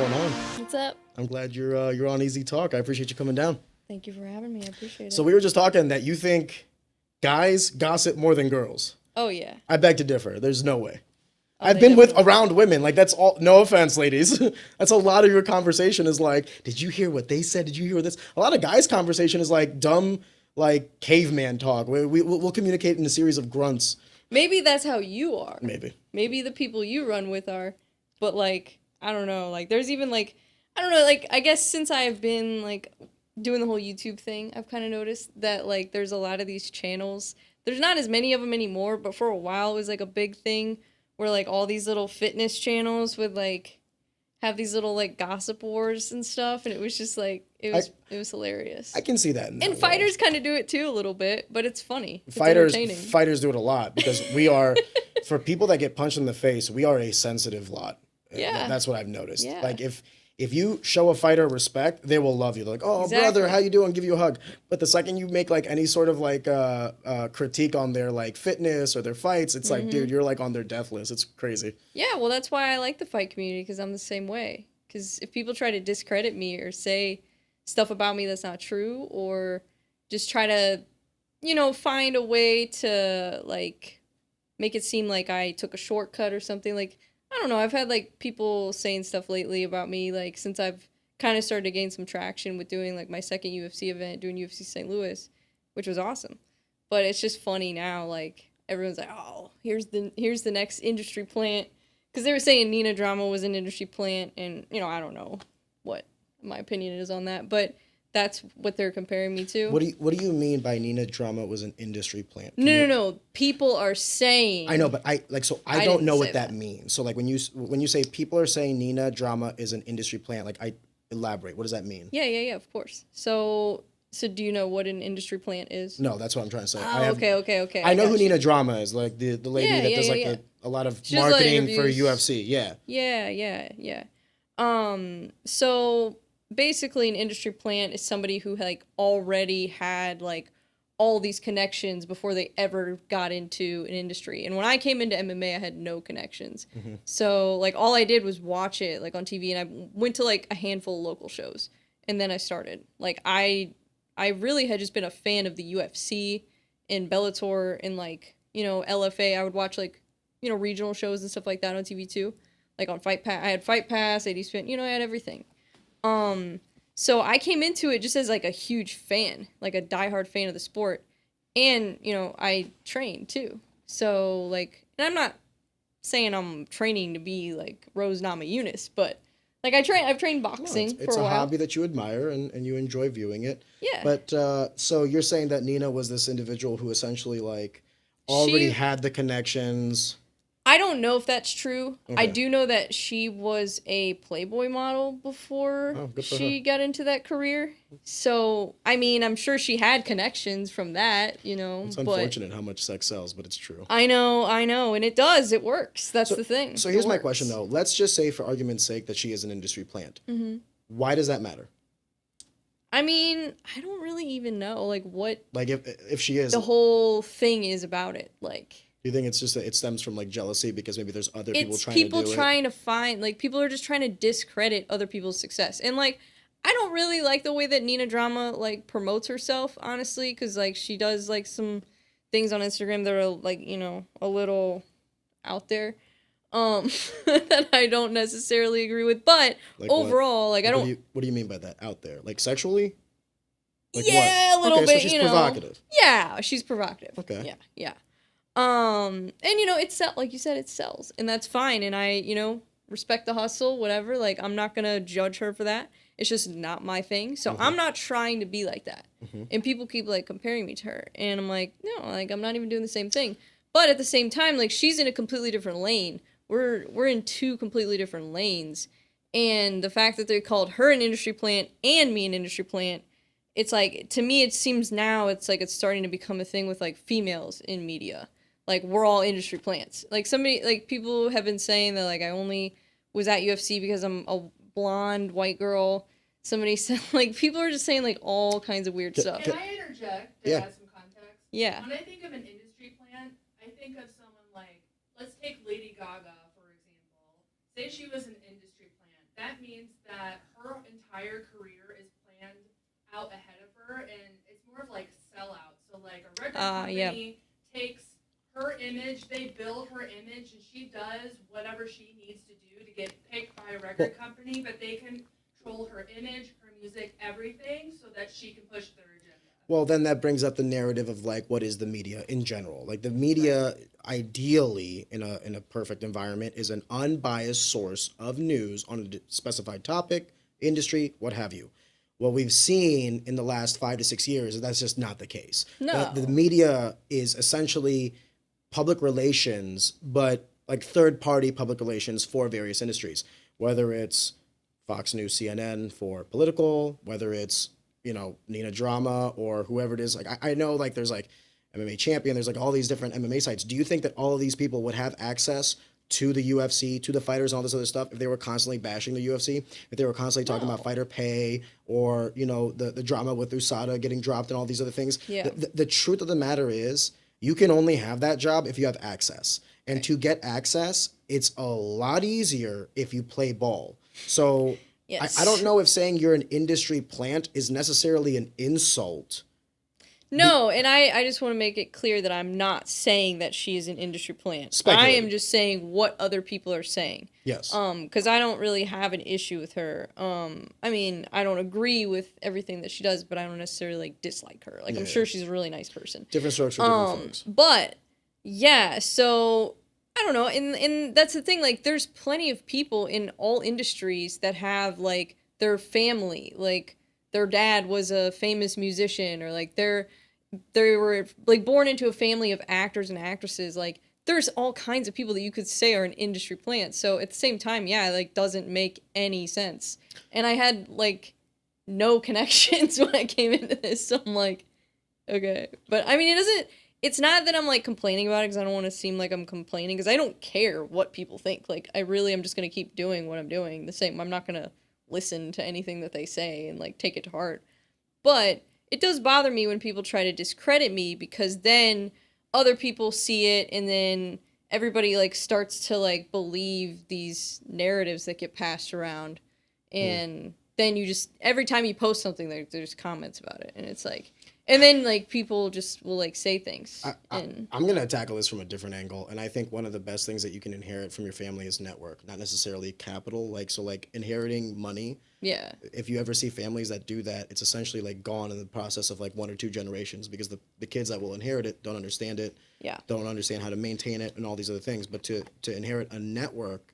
going on? What's up? I'm glad you're on Easy Talk. I appreciate you coming down. Thank you for having me. I appreciate it. So we were just talking that you think guys gossip more than girls. Oh, yeah. I beg to differ. There's no way. Oh, I've been with around women. Like, that's all. No offense, ladies. That's a lot of your conversation is like, did you hear what they said? Did you hear this? A lot of guys' conversation is like dumb, like caveman talk. We'll communicate in a series of grunts. Maybe that's how you are. Maybe the people you run with are. But, like, I don't know. Like, there's even, like, I don't know. Like, I guess since I've been, like, doing the whole YouTube thing, I've kind of noticed that, like, there's a lot of these channels. There's not as many of them anymore, but for a while it was, like, a big thing where, like, all these little fitness channels would, like, have these little, like, gossip wars and stuff, and it was just, like, it was hilarious. I can see that. And fighters kind of do it, too, a little bit, but it's funny. It's fighters do it a lot, because we are, for people that get punched in the face, we are a sensitive lot. Yeah. That's what I've noticed. Yeah. Like, if you show a fighter respect, they will love you. They're like, oh, Exactly. brother, how you doing? Give you a hug. But the second you make like any sort of like critique on their like fitness or their fights, it's like, dude, you're like on their death list. It's crazy. Yeah, well, that's why I like the fight community, because I'm the same way. Because if people try to discredit me or say stuff about me that's not true, or just try to, you know, find a way to like make it seem like I took a shortcut or something, like, I don't know, I've had, like, people saying stuff lately about me, like, since I've kind of started to gain some traction with doing, like, my second UFC event, doing UFC St. Louis, which was awesome. But it's just funny now, like, everyone's like, oh, here's the next industry plant. Because they were saying Nina Drama was an industry plant, and, you know, I don't know what my opinion is on that, but that's what they're comparing me to. What do you mean by Nina Drama was an industry plant? No. People are saying. I know, but I don't know what that means. So like when you say people are saying Nina Drama is an industry plant, like I elaborate. What does that mean? Yeah, of course. So do you know what an industry plant is? No, that's what I'm trying to say. Oh, okay. I know who Nina Drama is, like the lady that does like a lot of marketing for UFC. Yeah. Yeah. So basically an industry plant is somebody who like already had like all these connections before they ever got into an industry. And when I came into MMA, I had no connections. Mm-hmm. So like all I did was watch it like on TV, and I went to like a handful of local shows, and then I started. Like I really had just been a fan of the UFC and Bellator and like, you know, LFA. I would watch like, you know, regional shows and stuff like that on TV too. Like on Fight Pass, I had Fight Pass, AD Spin, you know, I had everything. So I came into it just as like a huge fan, like a diehard fan of the sport. And, you know, I trained too. So like, and I'm not saying I'm training to be like Rose Namajunas, but like I've trained boxing for a while. It's a hobby that you admire and you enjoy viewing it. Yeah. But so you're saying that Nina was this individual who essentially like already had the connections. I don't know if that's true. Okay. I do know that she was a Playboy model before she got into that career. So, I mean, I'm sure she had connections from that, you know. It's unfortunate how much sex sells, but it's true. I know, and it does. It works. That's the thing. So here's my question, though. Let's just say, for argument's sake, that she is an industry plant. Mm-hmm. Why does that matter? I mean, I don't really even know, like, what... Like, if she is... The whole thing is about it, like... Do you think it's just that it stems from like jealousy because maybe there's other people trying to do it? It's people trying to find, like, people are just trying to discredit other people's success. And, like, I don't really like the way that Nina Drama, like, promotes herself, honestly, because, like, she does, like, some things on Instagram that are, like, you know, a little out there that I don't necessarily agree with. But like overall, like, I don't... What do you mean by that, out there? Like, sexually? Like yeah, what? A little bit, so she's provocative. Yeah, she's provocative. Okay. Yeah. And you know, like you said, it sells, and that's fine. And I, you know, respect the hustle, whatever. Like, I'm not gonna judge her for that. It's just not my thing. So I'm not trying to be like that. Mm-hmm. And people keep like comparing me to her, and I'm like, no, like I'm not even doing the same thing. But at the same time, like she's in a completely different lane. We're in two completely different lanes, and the fact that they called her an industry plant and me an industry plant, it's like, to me, it seems now it's like it's starting to become a thing with like females in media. Like, we're all industry plants. Like, people have been saying that, like, I only was at UFC because I'm a blonde white girl. Somebody said, like, people are just saying, like, all kinds of weird stuff. Can I interject to add some context? Yeah. When I think of an industry plant, I think of someone like, let's take Lady Gaga, for example. Say she was an industry plant. that means that her entire career is planned out ahead of her, and it's more of like sellout. So like a record company takes her image, they build her image, and she does whatever she needs to do to get picked by a record company, but they control her image, her music, everything, so that she can push their agenda. Well, then that brings up the narrative of like what is the media in general. Like the media, ideally, in a perfect environment, is an unbiased source of news on a specified topic, industry, what have you. What we've seen in the last 5 to 6 years is that's just not the case. No. The media is essentially public relations, but like third-party public relations for various industries, whether it's Fox News, CNN for political, whether it's Nina Drama or whoever it is. Like I know like there's like MMA Champion, there's like all these different MMA sites. Do you think that all of these people would have access to the UFC, to the fighters and all this other stuff if they were constantly bashing the UFC, if they were constantly talking about fighter pay or, the drama with USADA getting dropped and all these other things? Yeah. The truth of the matter is you can only have that job if you have access. And to get access, it's a lot easier if you play ball. So Yes. I don't know if saying you're an industry plant is necessarily an insult. No, and I just want to make it clear that I'm not saying that she is an industry plant. I Speculating. am just saying what other people are saying. Yes. Because I don't really have an issue with her. I mean, I don't agree with everything that she does, but I don't necessarily like dislike her. Like I'm sure she's a really nice person. Different strokes for different folks. But yeah, so I don't know, and that's the thing. Like, there's plenty of people in all industries that have like their family, like their dad was a famous musician, or like they were like born into a family of actors and actresses. Like, there's all kinds of people that you could say are an industry plant. So at the same time, yeah, like doesn't make any sense. And I had like no connections when I came into this, so I'm like, okay, but I mean, it doesn't. It's not that I'm, like, complaining about it because I don't want to seem like I'm complaining because I don't care what people think. Like, I really am just going to keep doing what I'm doing the same. I'm not going to listen to anything that they say and, like, take it to heart. But it does bother me when people try to discredit me because then other people see it and then everybody, like, starts to, like, believe these narratives that get passed around. And then you just, every time you post something, there's comments about it. And it's like... And then, like, people just will, like, say things. I'm going to tackle this from a different angle. And I think one of the best things that you can inherit from your family is network, not necessarily capital. Like, so, like, inheriting money. Yeah. If you ever see families that do that, it's essentially, like, gone in the process of, like, 1 or 2 generations because the kids that will inherit it don't understand it. Yeah. Don't understand how to maintain it and all these other things. But to inherit a network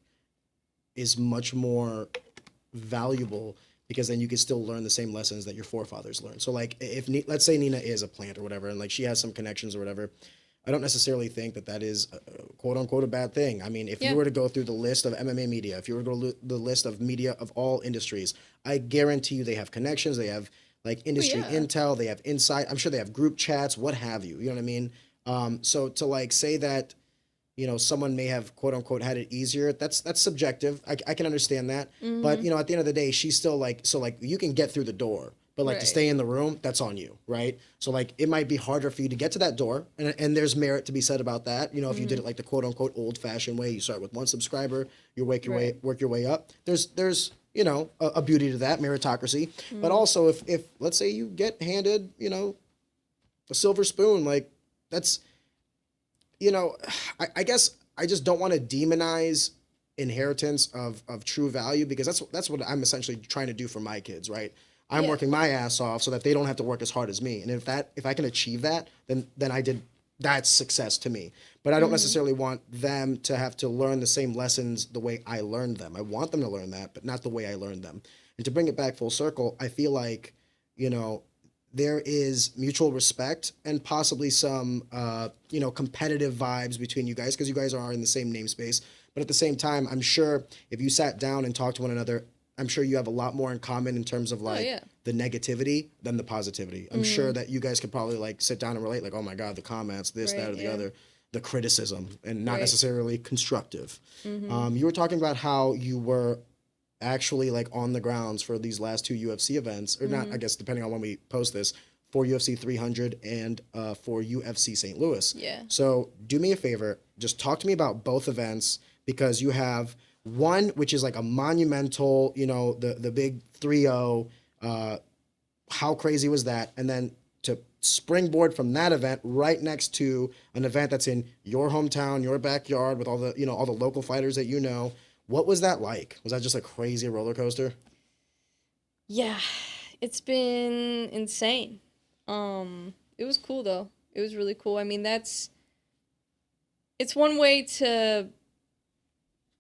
is much more valuable because then you can still learn the same lessons that your forefathers learned. So, like, if let's say Nina is a plant or whatever, and, like, she has some connections or whatever, I don't necessarily think that is, quote-unquote, a bad thing. I mean, if you were to go through the list of MMA media, if you were to go to the list of media of all industries, I guarantee you they have connections, they have, like, industry intel, they have insight. I'm sure they have group chats, what have you. You know what I mean? So to, like, say that, someone may have, quote unquote, had it easier. That's subjective. I can understand that. Mm-hmm. But, at the end of the day, she's still like, so like you can get through the door, but like to stay in the room, that's on you. Right. So like, it might be harder for you to get to that door. And there's merit to be said about that. If you did it like the quote unquote old fashioned way, you start with 1 subscriber, you work your way up. There's a beauty to that, meritocracy. Mm-hmm. But also if let's say you get handed, a silver spoon, like that's, I guess I just don't want to demonize inheritance of true value because that's what I'm essentially trying to do for my kids, right? I'm working my ass off so that they don't have to work as hard as me. And if I can achieve that, then that's success to me. But I don't necessarily want them to have to learn the same lessons the way I learned them. I want them to learn that, but not the way I learned them. And to bring it back full circle, I feel like, there is mutual respect and possibly some, competitive vibes between you guys because you guys are in the same namespace. But at the same time, I'm sure if you sat down and talked to one another, I'm sure you have a lot more in common in terms of the negativity than the positivity. I'm sure that you guys could probably like sit down and relate like, oh my God, the comments, this, that, or the other, the criticism and not necessarily constructive. You were talking about how you were actually like on the grounds for these last 2 UFC events, or not, I guess, depending on when we post this, for UFC 300 and for UFC St. Louis. Yeah. So do me a favor, just talk to me about both events because you have one, which is like a monumental, you know, the big 3-0, how crazy was that? And then to springboard from that event right next to an event that's in your hometown, your backyard, with all the, you know, all the local fighters that you know. What was that like? Was that just a crazy roller coaster? Yeah, it's been insane. It was cool though. It was really cool. I mean, it's one way to,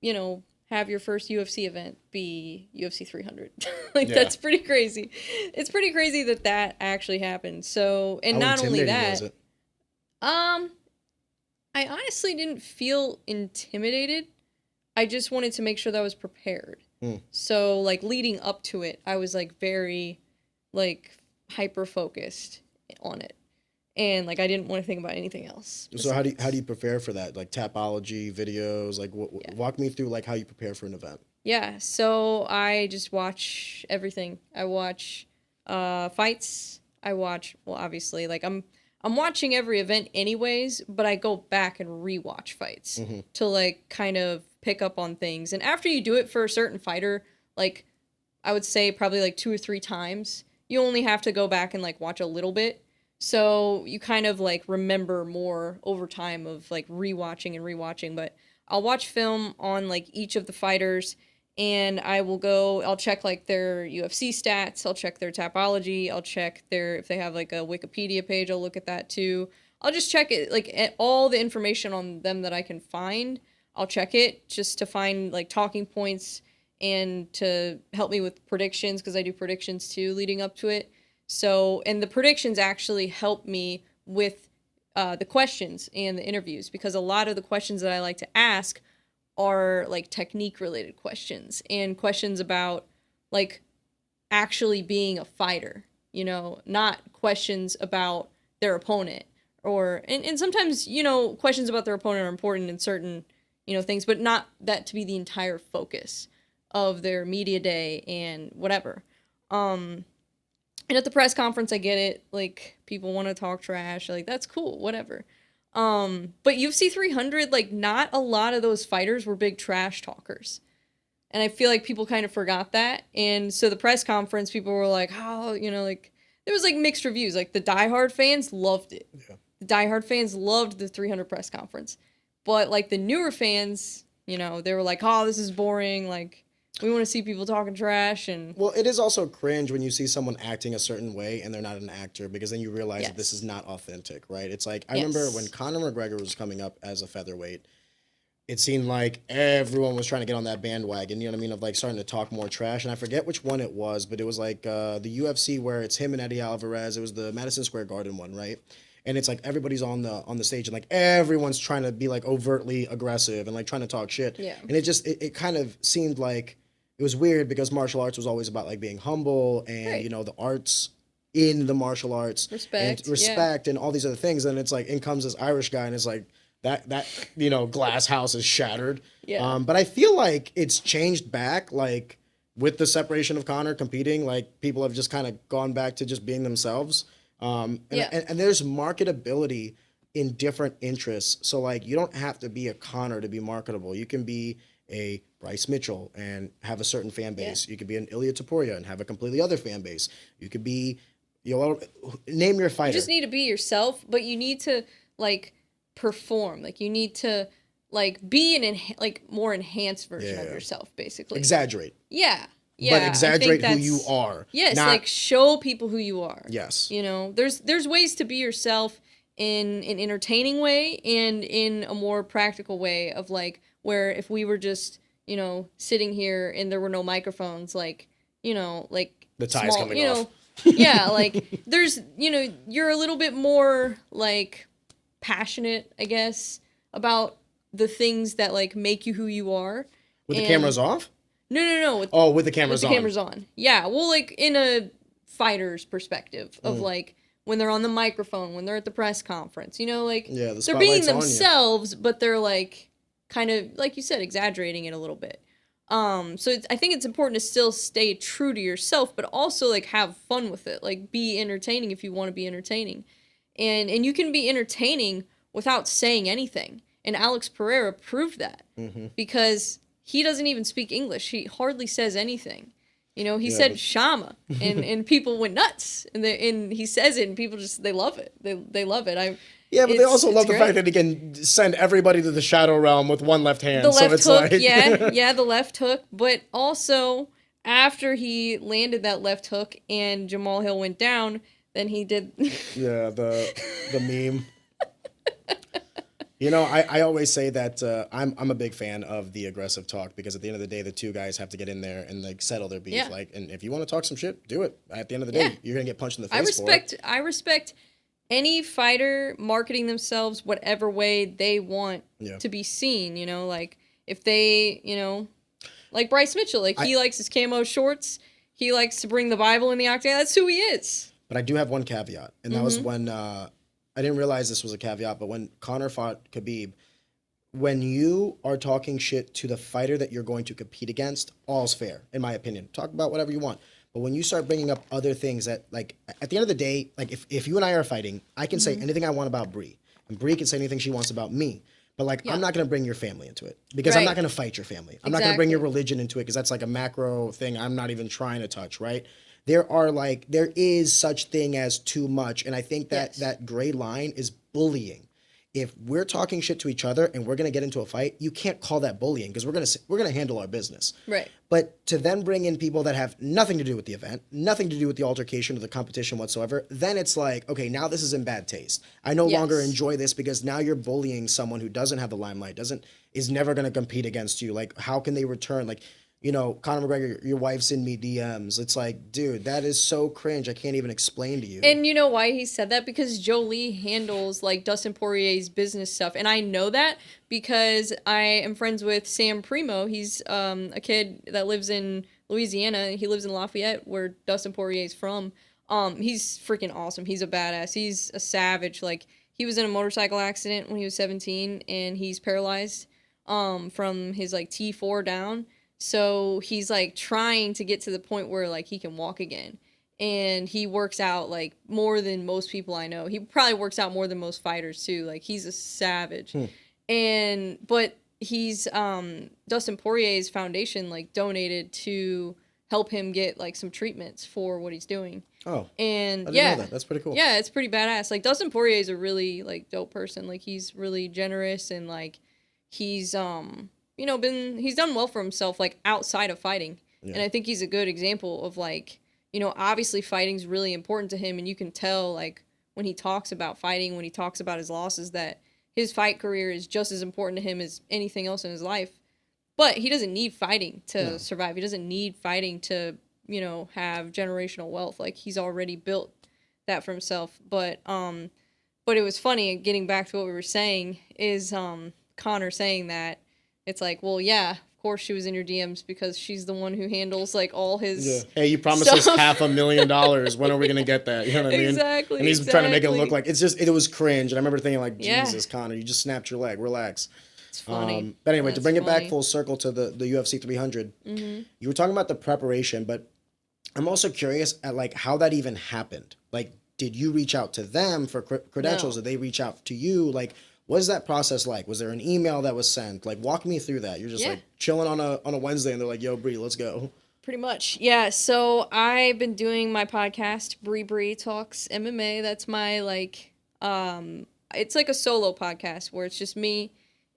you know, have your first UFC event be UFC 300. Like, that's pretty crazy. It's pretty crazy that actually happened. So, and How not only that, was it? I honestly didn't feel intimidated. I just wanted to make sure that I was prepared. So, like, leading up to it, I was, like, very, like, hyper-focused on it. And, like, I didn't want to think about anything else. So how do you prepare for that? Like, Tapology, videos? Like, walk me through, like, how you prepare for an event. Yeah, so I just watch everything. I watch fights. I watch, well, obviously, like, I'm watching every event anyways, but I go back and rewatch fights to, like, kind of pick up on things. And after you do it for a certain fighter, like, I would say probably, like, 2 or 3 times, you only have to go back and, like, watch a little bit. So you kind of, like, remember more over time of, like, rewatching. But I'll watch film on, like, each of the fighters, and I'll check, like, their UFC stats, I'll check their Tapology, I'll check if they have, like, a Wikipedia page, I'll look at that too. I'll just check it, like, all the information on them that I can find, I'll check it just to find, like, talking points and to help me with predictions, because I do predictions too leading up to it. So, and the predictions actually help me with the questions and the interviews, because a lot of the questions that I like to ask are, like, technique related questions and questions about, like, actually being a fighter, you know, not questions about their opponent, and sometimes, you know, questions about their opponent are important in certain, you know, things, but not that to be the entire focus of their media day and whatever. And at the press conference, I get it. Like, people want to talk trash. Like, that's cool, whatever. But UFC 300, like, not a lot of those fighters were big trash talkers. And I feel like people kind of forgot that. And so the press conference, people were like, oh, you know, like, there was, like, mixed reviews. Like, the diehard fans loved it. Yeah. The diehard fans loved the 300 press conference. But, like, the newer fans, you know, they were like, oh, this is boring. Like, we want to see people talking trash. And well, it is also cringe when you see someone acting a certain way and they're not an actor, because then you realize that this is not authentic, right? It's like, I remember when Conor McGregor was coming up as a featherweight, it seemed like everyone was trying to get on that bandwagon, you know what I mean, of, like, starting to talk more trash. And I forget which one it was, but it was like the UFC where it's him and Eddie Alvarez. It was the Madison Square Garden one, right? And it's like everybody's on the stage and, like, everyone's trying to be, like, overtly aggressive and, like, trying to talk shit. Yeah. And it kind of seemed like it was weird, because martial arts was always about, like, being humble and, you know, the arts in the martial arts. Respect and all these other things. And it's like, in comes this Irish guy and it's like, that you know, glass house is shattered. Yeah. But I feel like it's changed back, like, with the separation of Conor competing, like, people have just kind of gone back to just being themselves. And there's marketability in different interests. So, like, you don't have to be a Conor to be marketable. You can be a Bryce Mitchell and have a certain fan base. Yeah. You could be an Ilya Taporia and have a completely other fan base. You could be, you know, name your fighter. You just need to be yourself, but you need to, like, perform. Like, you need to, like, be an more enhanced version of yourself, basically. Exaggerate. Yeah. But exaggerate who you are. Yes, like, show people who you are. Yes. You know, there's ways to be yourself in an entertaining way and in a more practical way of, like, where if we were just, you know, sitting here and there were no microphones, like, you know, like, the tie's coming off. Yeah, like, there's, you know, you're a little bit more, like, passionate, I guess, about the things that, like, make you who you are. With the cameras off? No. With the cameras on. With the cameras on. Yeah, well, like, in a fighter's perspective of, like, when they're on the microphone, when they're at the press conference, you know, like, they're being themselves, but they're, like, kind of, like you said, exaggerating it a little bit. So I think it's important to still stay true to yourself, but also, like, have fun with it. Like, be entertaining if you want to be entertaining. And you can be entertaining without saying anything. And Alex Pereira proved that. Mm-hmm. Because he doesn't even speak English. He hardly says anything. You know, he said Shama, and people went nuts. And he says it, and people just, they love it. They love it. Yeah, but they also love the fact that he can send everybody to the Shadow Realm with one left hand. The left hook, like... yeah, the left hook. But also, after he landed that left hook and Jamal Hill went down, then he did... yeah, the meme. You know, I always say that I'm a big fan of the aggressive talk, because at the end of the day, the two guys have to get in there and like settle their beef. Yeah. Like, and if you want to talk some shit, do it. At the end of the day, you're gonna get punched in the face. I respect any fighter marketing themselves whatever way they want to be seen. You know, like if they, you know, like Bryce Mitchell, like he likes his camo shorts. He likes to bring the Bible in the octagon. That's who he is. But I do have one caveat, and that was when. I didn't realize this was a caveat, but when Conor fought Khabib, when you are talking shit to the fighter that you're going to compete against, all's fair, in my opinion. Talk about whatever you want. But when you start bringing up other things that, like, at the end of the day, like, if you and I are fighting, I can say anything I want about Bre, and Bre can say anything she wants about me. But, like, I'm not going to bring your family into it, because I'm not going to fight your family. I'm not going to bring your religion into it, because that's, like, a macro thing I'm not even trying to touch, right? There is such thing as too much. And I think that that gray line is bullying. If we're talking shit to each other and we're going to get into a fight, you can't call that bullying, because we're going to handle our business. Right. But to then bring in people that have nothing to do with the event, nothing to do with the altercation or the competition whatsoever, then it's like, okay, now this is in bad taste. I no longer enjoy this, because now you're bullying someone who doesn't have the limelight, is never going to compete against you. Like, how can they return? Like, you know, Conor McGregor, your wife's in me DMs. It's like, dude, that is so cringe. I can't even explain to you. And you know why he said that? Because Jolie handles, like, Dustin Poirier's business stuff. And I know that because I am friends with Sam Primo. He's a kid that lives in Louisiana. He lives in Lafayette, where Dustin Poirier's from. He's freaking awesome. He's a badass. He's a savage. Like, he was in a motorcycle accident when he was 17, and he's paralyzed from his, like, T4 down. So he's, like, trying to get to the point where, like, he can walk again. And he works out, like, more than most people I know. He probably works out more than most fighters, too. Like, he's a savage. But he's, Dustin Poirier's foundation, like, donated to help him get, like, some treatments for what he's doing. Oh. And, I didn't know that. That's pretty cool. Yeah, it's pretty badass. Like, Dustin Poirier is a really, like, dope person. Like, he's really generous, and, like, he's, you know, he's done well for himself, like, outside of fighting. Yeah. And I think he's a good example of, like, you know, obviously fighting's really important to him, and you can tell, like, when he talks about fighting, when he talks about his losses, that his fight career is just as important to him as anything else in his life. But he doesn't need fighting to survive. He doesn't need fighting to, you know, have generational wealth. Like, he's already built that for himself. But it was funny, getting back to what we were saying, is Conor saying that, it's like, well, yeah, of course she was in your DMs, because she's the one who handles, like, all his Hey, you promised us $500,000. When are we going to get that? You know what I mean? Exactly. And he's trying to make it look like, it was cringe. And I remember thinking, like, Jesus, Conor, you just snapped your leg. Relax. It's funny. But anyway, to bring it back full circle to the UFC 300, you were talking about the preparation, but I'm also curious at, like, how that even happened. Like, did you reach out to them for credentials? No. Did they reach out to you? Like, what is that process like? Was there an email that was sent? Like, walk me through that. You're just like chilling on a Wednesday, and they're like, "Yo, Bre, let's go." Pretty much, yeah. So I've been doing my podcast, Bre Talks MMA. That's my, like, it's like a solo podcast where it's just me,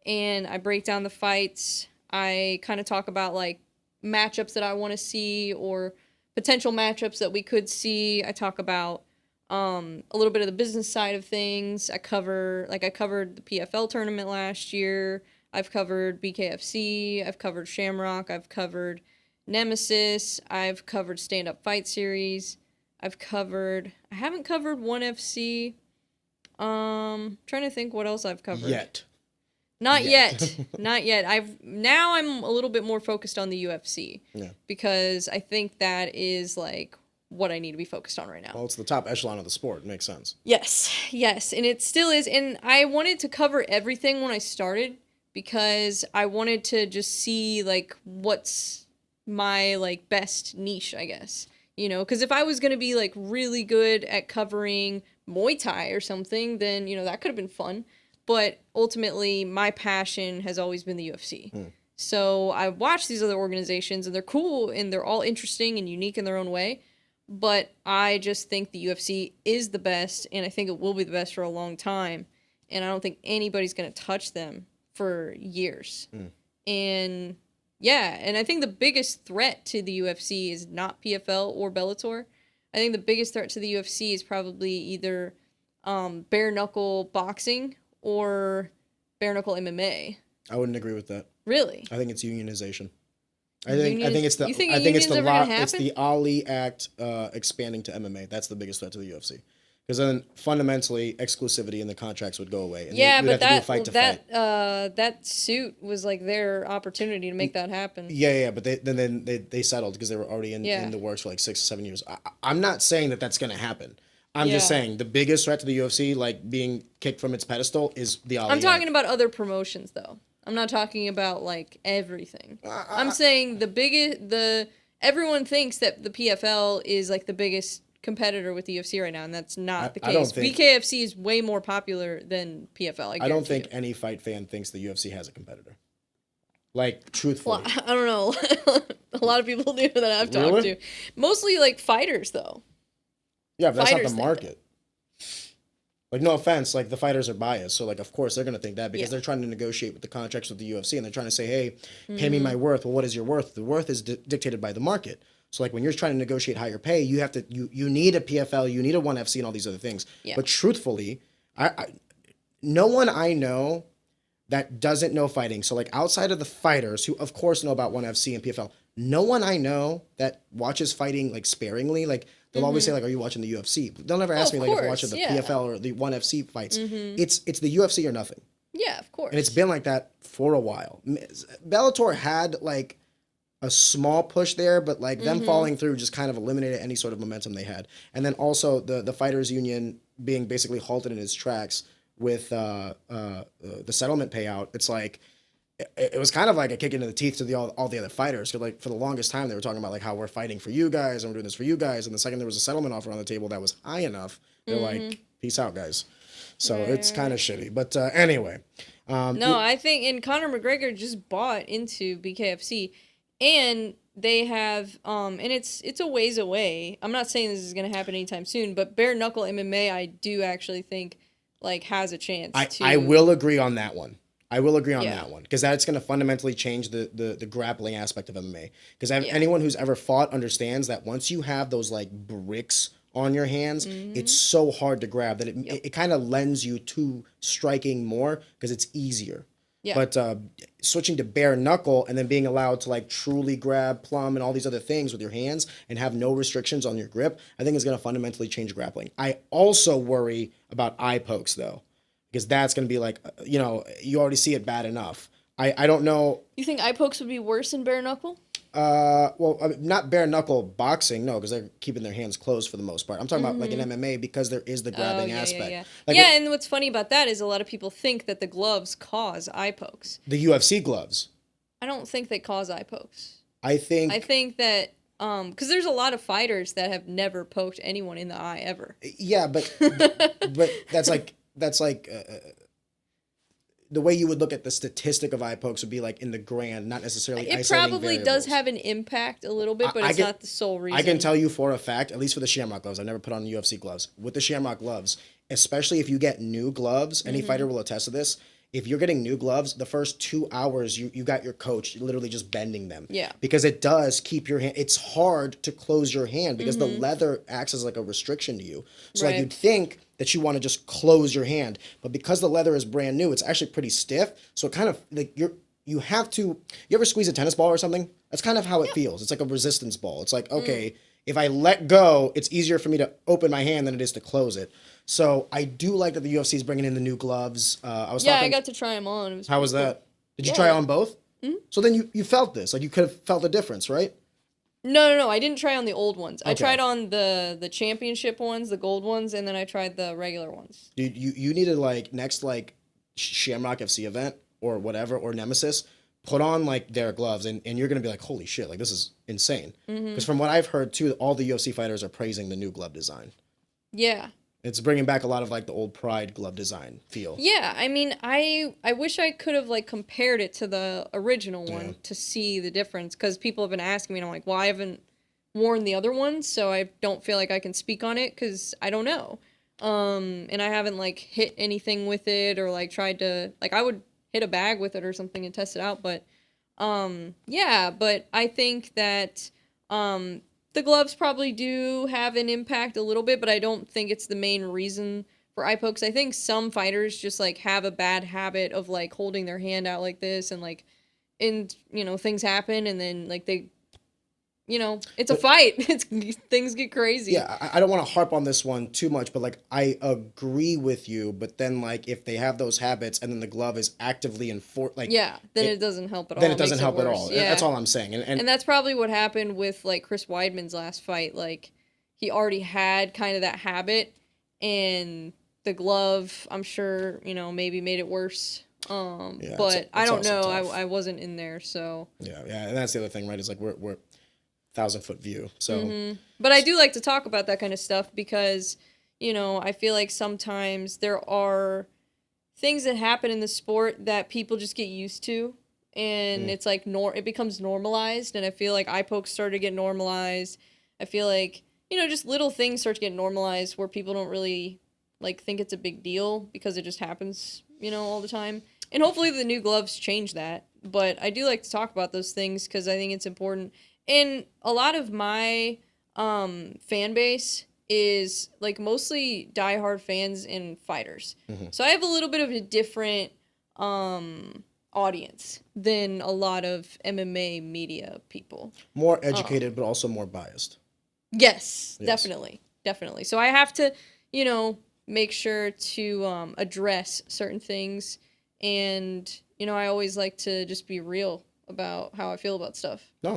and I break down the fights. I kind of talk about, like, matchups that I want to see, or potential matchups that we could see. I talk about a little bit of the business side of things. I covered the PFL tournament last year. I've covered BKFC. I've covered Shamrock. I've covered Nemesis. I've covered Stand Up Fight Series. I haven't covered ONE FC. Trying to think what else I've covered. Not yet. Not yet. I'm a little bit more focused on the UFC. Yeah. Because I think that is, like, what I need to be focused on right now. Well, it's the top echelon of the sport. It makes sense. Yes, and it still is. And I wanted to cover everything when I started, because I wanted to just see, like, what's my, like, best niche, I guess. You know, because if I was going to be, like, really good at covering Muay Thai or something, then, you know, that could have been fun. But ultimately, my passion has always been the UFC. So I watch these other organizations, and they're cool, and they're all interesting and unique in their own way. But I just think the UFC is the best, and I think it will be the best for a long time. And I don't think anybody's going to touch them for years. And yeah, and I think the biggest threat to the UFC is not PFL or Bellator. I think the biggest threat to the UFC is probably either bare knuckle boxing or bare knuckle MMA. I wouldn't agree with that. Really? I think it's unionization. I think it's the Ali Act expanding to MMA. That's the biggest threat to the UFC. Because then fundamentally exclusivity in the contracts would go away. And but that suit was like their opportunity to make that happen. Yeah, but they settled because they were already in the works for like 6 or 7 years. I'm not saying that that's going to happen. I'm just saying the biggest threat to the UFC, like being kicked from its pedestal, is the Ali I'm talking Act. about other promotions though. I'm not talking about like everything. I'm saying everyone thinks that the PFL is like the biggest competitor with the UFC right now, and that's not the case. BKFC is way more popular than PFL. I don't think any fight fan thinks the UFC has a competitor. Like, truthfully. Well, I don't know. A lot of people do that I've talked to. Mostly like fighters though. Yeah, but that's not the market. Like, no offense, like the fighters are biased, so like of course they're gonna think that because they're trying to negotiate with the contracts with the UFC, and they're trying to say, hey, pay me my worth. Well, what is your worth? The worth is dictated by the market. So like when you're trying to negotiate higher pay, you have to you need a PFL, you need a ONE FC, and all these other things. Yeah. But truthfully, no one I know that doesn't know fighting. So like outside of the fighters who of course know about ONE FC and PFL, no one I know that watches fighting like sparingly. Like they'll always say like, "Are you watching the UFC?" They'll never ask me like if I'm watching the PFL or the ONE FC fights. It's the UFC or nothing. Yeah, of course. And it's been like that for a while. Bellator had like a small push there, but like them falling through just kind of eliminated any sort of momentum they had. And then also the fighters union being basically halted in its tracks with the settlement payout. It's like it was kind of like a kick into the teeth to all the other fighters. Cause like for the longest time they were talking about like how we're fighting for you guys and we're doing this for you guys. And the second there was a settlement offer on the table that was high enough, they're like, peace out, guys. So it's kind of shitty. But anyway. I think and Conor McGregor just bought into BKFC. And they have, and it's a ways away. I'm not saying this is going to happen anytime soon, but bare knuckle MMA, I do actually think, like, has a chance. I will agree on that one. That one because that's going to fundamentally change the grappling aspect of MMA. Because anyone who's ever fought understands that once you have those like bricks on your hands, it's so hard to grab that it kind of lends you to striking more because it's easier. Yeah. But switching to bare knuckle and then being allowed to like truly grab, plumb, and all these other things with your hands and have no restrictions on your grip, I think is going to fundamentally change grappling. I also worry about eye pokes though, because that's going to be like, you already see it bad enough. I don't know. You think eye pokes would be worse than bare knuckle? Not bare knuckle boxing, no, because they're keeping their hands closed for the most part. I'm talking about like in MMA because there is the grabbing aspect. Yeah, and what's funny about that is a lot of people think that the gloves cause eye pokes. The UFC gloves. I don't think they cause eye pokes. I think that because there's a lot of fighters that have never poked anyone in the eye ever. Yeah, but that's like the way you would look at the statistic of eye pokes would be like in the grand, not necessarily it probably variables. Does have an impact a little bit, but it's not the sole reason. I can tell you for a fact, at least for the Shamrock gloves, I've never put on UFC gloves. With the Shamrock gloves, especially if you get new gloves, any fighter will attest to this. If you're getting new gloves, the first 2 hours you got your coach literally just bending them. Yeah. Because it does keep your hand. It's hard to close your hand because the leather acts as like a restriction to you. So like you'd think that you want to just close your hand, but because the leather is brand new, it's actually pretty stiff. So it kind of like you have to. You ever squeeze a tennis ball or something? That's kind of how it feels. It's like a resistance ball. It's like okay, if I let go, it's easier for me to open my hand than it is to close it. So I do like that the UFC is bringing in the new gloves. I got to try them on. How was that? Did you try on both? Mm-hmm. So then you felt this. Like you could have felt the difference, right? No. I didn't try on the old ones. Okay. I tried on the championship ones, the gold ones, and then I tried the regular ones. Dude, you need to like next like Shamrock FC event or whatever or Nemesis, put on like their gloves and you're gonna be like, holy shit, like this is insane. Because from what I've heard too, all the UFC fighters are praising the new glove design. Yeah. It's bringing back a lot of like the old Pride glove design feel. Yeah, I mean, I wish I could have like compared it to the original one to see the difference, because people have been asking me, and I'm like, well, I haven't worn the other one, so I don't feel like I can speak on it because I don't know. And I haven't like hit anything with it or like tried to, like, I would hit a bag with it or something and test it out, but yeah, but I think that the gloves probably do have an impact a little bit, but I don't think it's the main reason for eye pokes. I think some fighters just like have a bad habit of like holding their hand out like this, and like, and you know, things happen, and then like they, you know, it's a fight. Things get crazy. Yeah, I don't want to harp on this one too much, but like I agree with you. But then like if they have those habits and then the glove is actively enforced, like yeah, then it doesn't help at all. Then it doesn't help at all. Yeah. That's all I'm saying. And that's probably what happened with like Chris Weidman's last fight. Like he already had kind of that habit, and the glove, I'm sure, you know, maybe made it worse. But I don't know. I wasn't in there, so yeah, and that's the other thing, right? Is like we're 1,000-foot view. So, But I do like to talk about that kind of stuff because, you know, I feel like sometimes there are things that happen in the sport that people just get used to, and it's like it becomes normalized. And I feel like eye pokes started to get normalized. I feel like, you know, just little things start to get normalized where people don't really like think it's a big deal because it just happens, you know, all the time. And hopefully the new gloves change that. But I do like to talk about those things because I think it's important. And a lot of my fan base is like mostly diehard fans and fighters. So I have a little bit of a different audience than a lot of MMA media people. More educated, but also more biased. Yes, definitely. So I have to, you know, make sure to address certain things. And, you know, I always like to just be real about how I feel about stuff. No,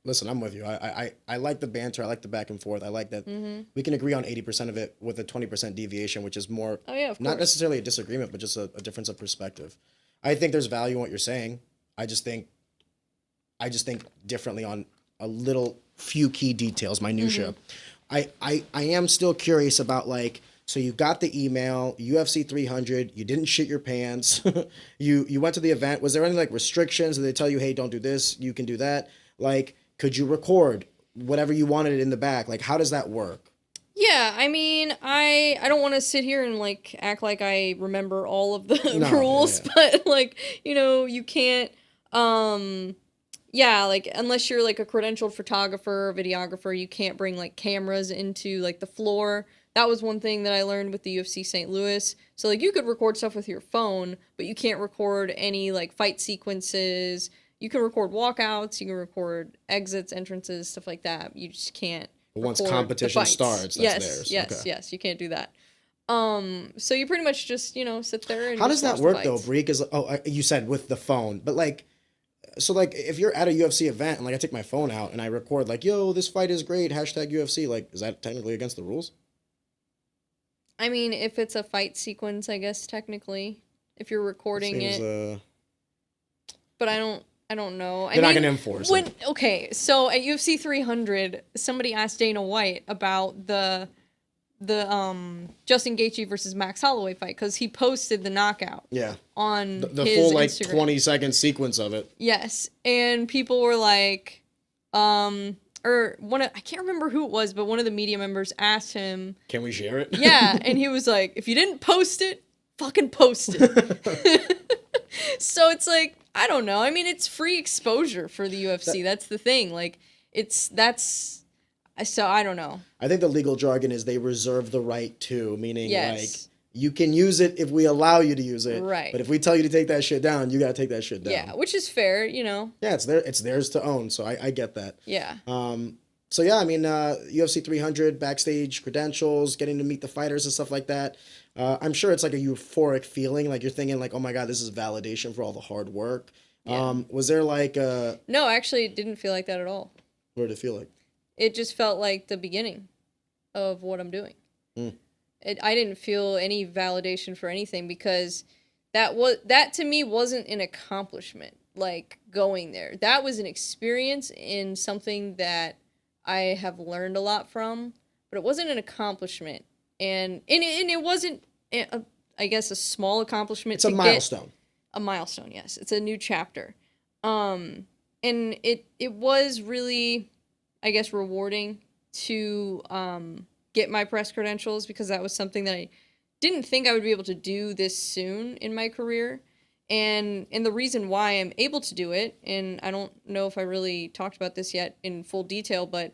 listen, I'm with you. I like the banter. I like the back and forth. I like that we can agree on 80% of it with a 20% deviation, which is more, not necessarily a disagreement, but just a difference of perspective. I think there's value in what you're saying. I just think differently on a little few key details, minutia. I am still curious about like, so you got the email, UFC 300, you didn't shit your pants, you went to the event. Was there any like restrictions? Did they tell you, hey, don't do this, you can do that? Like, could you record whatever you wanted in the back? Like, how does that work? Yeah, I mean, I don't want to sit here and like act like I remember all of the rules, but like, you know, you can't like unless you're like a credentialed photographer or videographer, you can't bring like cameras into like the floor. That was one thing that I learned with the UFC St. Louis. So like you could record stuff with your phone, but you can't record any like fight sequences. You can record walkouts, you can record exits, entrances, stuff like that. You just can't. Once competition starts, that's theirs. Yes, you can't do that. So you pretty much just, you know, sit there and how does that work though, Bre? Because you said with the phone, but like, so like if you're at a UFC event and like I take my phone out and I record like, yo, this fight is great, #UFC, like, is that technically against the rules? I mean, if it's a fight sequence, I guess technically, if you're recording it. But I don't know. They're not gonna enforce it. Okay, so at UFC 300, somebody asked Dana White about the Justin Gaethje versus Max Holloway fight because he posted the knockout. Yeah. On the his full like Instagram. 20-second sequence of it. Yes, and people were like, I can't remember who it was, but one of the media members asked him, "Can we share it?" Yeah, and he was like, "If you didn't post it, fucking post it." So it's like, I don't know. I mean, it's free exposure for the UFC. That's the thing. Like, so I don't know. I think the legal jargon is they reserve the right to, meaning like you can use it if we allow you to use it. Right. But if we tell you to take that shit down, you got to take that shit down. Yeah, which is fair, you know. Yeah, it's theirs to own. So I get that. Yeah. So yeah, I mean, UFC 300 backstage credentials, getting to meet the fighters and stuff like that. I'm sure it's like a euphoric feeling. Like you're thinking like, oh my God, this is validation for all the hard work. Yeah. Was there like No, actually it didn't feel like that at all. What did it feel like? It just felt like the beginning of what I'm doing. I didn't feel any validation for anything because that to me wasn't an accomplishment, like going there. That was an experience in something that I have learned a lot from, but it wasn't an accomplishment. and it wasn't, I guess, a small accomplishment. It's a milestone. A milestone, yes. It's a new chapter. And it was really, I guess, rewarding to get my press credentials, because that was something that I didn't think I would be able to do this soon in my career. And the reason why I'm able to do it, and I don't know if I really talked about this yet in full detail, but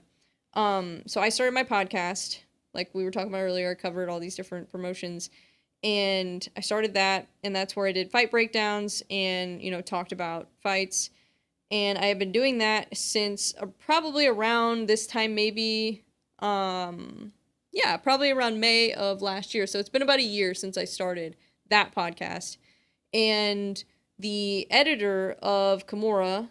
so I started my podcast, like we were talking about earlier. I covered all these different promotions, and I started that, and that's where I did fight breakdowns and, talked about fights. And I have been doing that since probably around this time, maybe, probably around May of last year. So it's been about a year since I started that podcast. And the editor of Kimura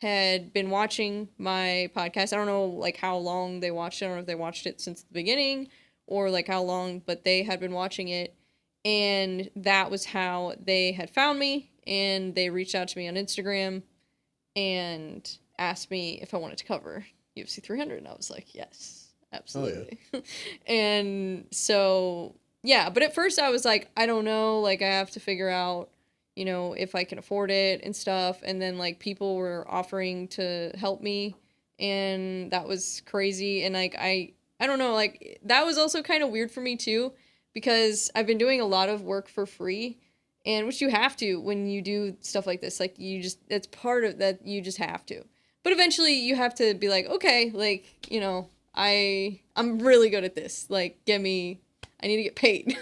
had been watching my podcast. I don't know, like, how long they watched it. I don't know if they watched it since the beginning or, like, how long, but they had been watching it. And that was how they had found me. And they reached out to me on Instagram and asked me if I wanted to cover UFC 300. And I was like, yes, absolutely. Oh, yeah. And so, yeah. But at first I was like, I don't know. Like, I have to figure out, if I can afford it and stuff. And then, like, people were offering to help me, and that was crazy. And, like, I don't know, like, that was also kind of weird for me too, because I've been doing a lot of work for free, and which you have to when you do stuff like this. Like, it's part of that, you just have to. But eventually you have to be like, okay, like, I'm really good at this. Like, I need to get paid.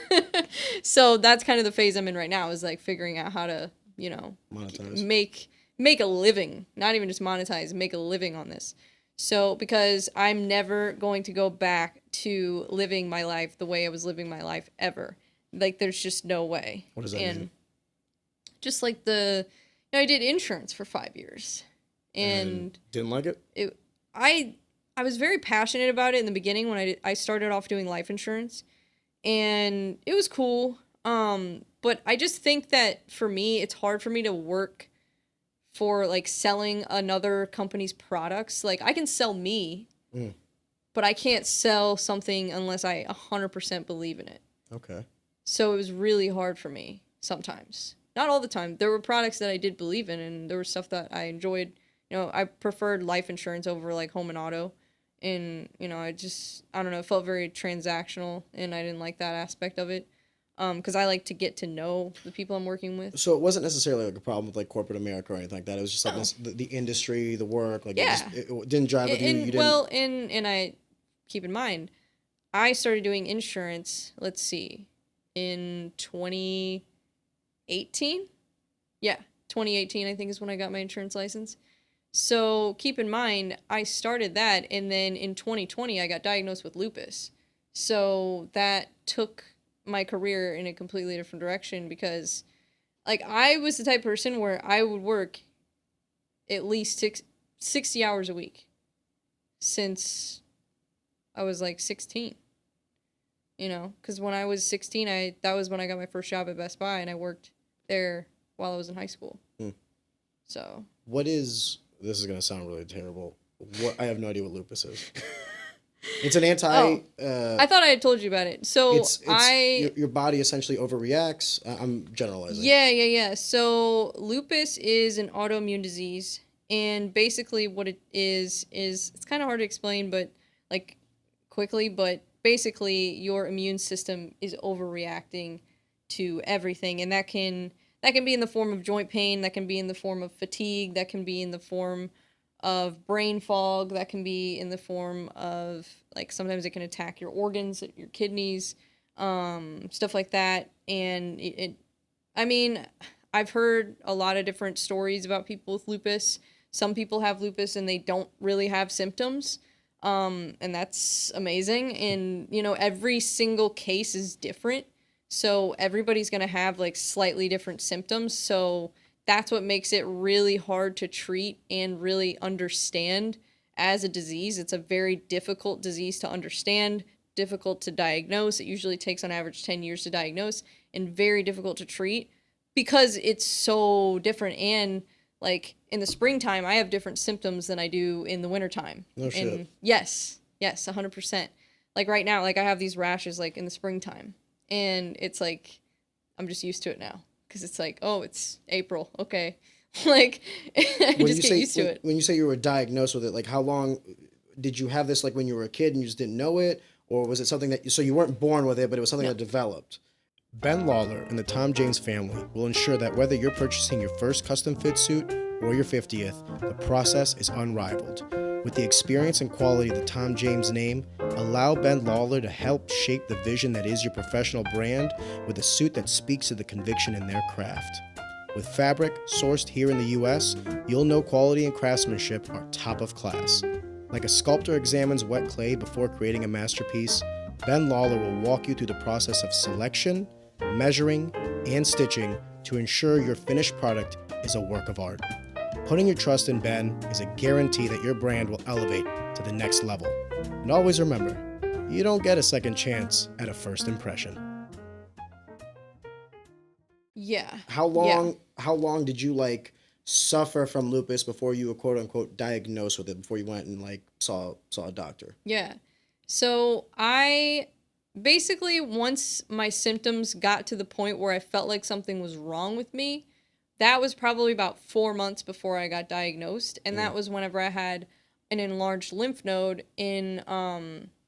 So that's kind of the phase I'm in right now, is like figuring out how to, monetize, make a living, not even just monetize, make a living on this. So, because I'm never going to go back to living my life the way I was living my life ever. Like, there's just no way. What does that mean? Just like I did insurance for 5 years. And didn't like it? I was very passionate about it in the beginning when I started off doing life insurance. And it was cool. But I just think that for me, it's hard for me to work for, like, selling another company's products. Like, I can sell me, but I can't sell something unless I 100% believe in it. Okay. So it was really hard for me sometimes. Not all the time. There were products that I did believe in, and there was stuff that I enjoyed. I preferred life insurance over, like, home and auto. And, I don't know, it felt very transactional, and I didn't like that aspect of it. Because I like to get to know the people I'm working with. So it wasn't necessarily, like, a problem with, like, corporate America or anything like that. It was just, like, the industry, the work. Like, yeah. it didn't drive with you. You didn't... Well, and I keep in mind, I started doing insurance, let's see, in 2018? Yeah, 2018, I think, is when I got my insurance license. So keep in mind, I started that, and then in 2020, I got diagnosed with lupus. So that took my career in a completely different direction, because, like, I was the type of person where I would work at least 60 hours a week since I was, like, 16. Because when I was 16, that was when I got my first job at Best Buy, and I worked there while I was in high school. So. This is going to sound really terrible. I have no idea what lupus is. It's an I thought I had told you about it. So your body essentially overreacts. I'm generalizing. Yeah. So lupus is an autoimmune disease, and basically what it is it's kind of hard to explain, but, like, quickly. But basically, your immune system is overreacting to everything, and that can be in the form of joint pain, that can be in the form of fatigue, that can be in the form of brain fog, that can be in the form of, like, sometimes it can attack your organs, your kidneys, stuff like that. And I've heard a lot of different stories about people with lupus. Some people have lupus and they don't really have symptoms, and that's amazing. And, every single case is different. So everybody's going to have, like, slightly different symptoms. So that's what makes it really hard to treat and really understand as a disease. It's a very difficult disease to understand, difficult to diagnose. It usually takes on average 10 years to diagnose, and very difficult to treat because it's so different. And, like, in the springtime, I have different symptoms than I do in the wintertime. No shit. And yes, 100%. like right now, like I have these rashes like in the springtime, and it's like I'm just used to it now because it's like, oh, it's April, okay, like I just get used to it. When you say you were diagnosed with it, like how long did you have this? Like when you were a kid and you just didn't know it, or was it something that so you weren't born with it, but it was something that developed? Ben Lawler and the Tom James family will ensure that whether you're purchasing your first custom fit suit or your 50th, the process is unrivaled. With the experience and quality of the Tom James name, allow Ben Lawler to help shape the vision that is your professional brand with a suit that speaks to the conviction in their craft. With fabric sourced here in the US, you'll know quality and craftsmanship are top of class. Like a sculptor examines wet clay before creating a masterpiece, Ben Lawler will walk you through the process of selection, measuring, and stitching to ensure your finished product is a work of art. Putting your trust in Ben is a guarantee that your brand will elevate to the next level. And always remember, you don't get a second chance at a first impression. Yeah. How long did you like suffer from lupus before you were quote unquote diagnosed with it, before you went and like saw a doctor? Yeah. So I basically, once my symptoms got to the point where I felt like something was wrong with me, that was probably about 4 months before I got diagnosed. And that was whenever I had an enlarged lymph node in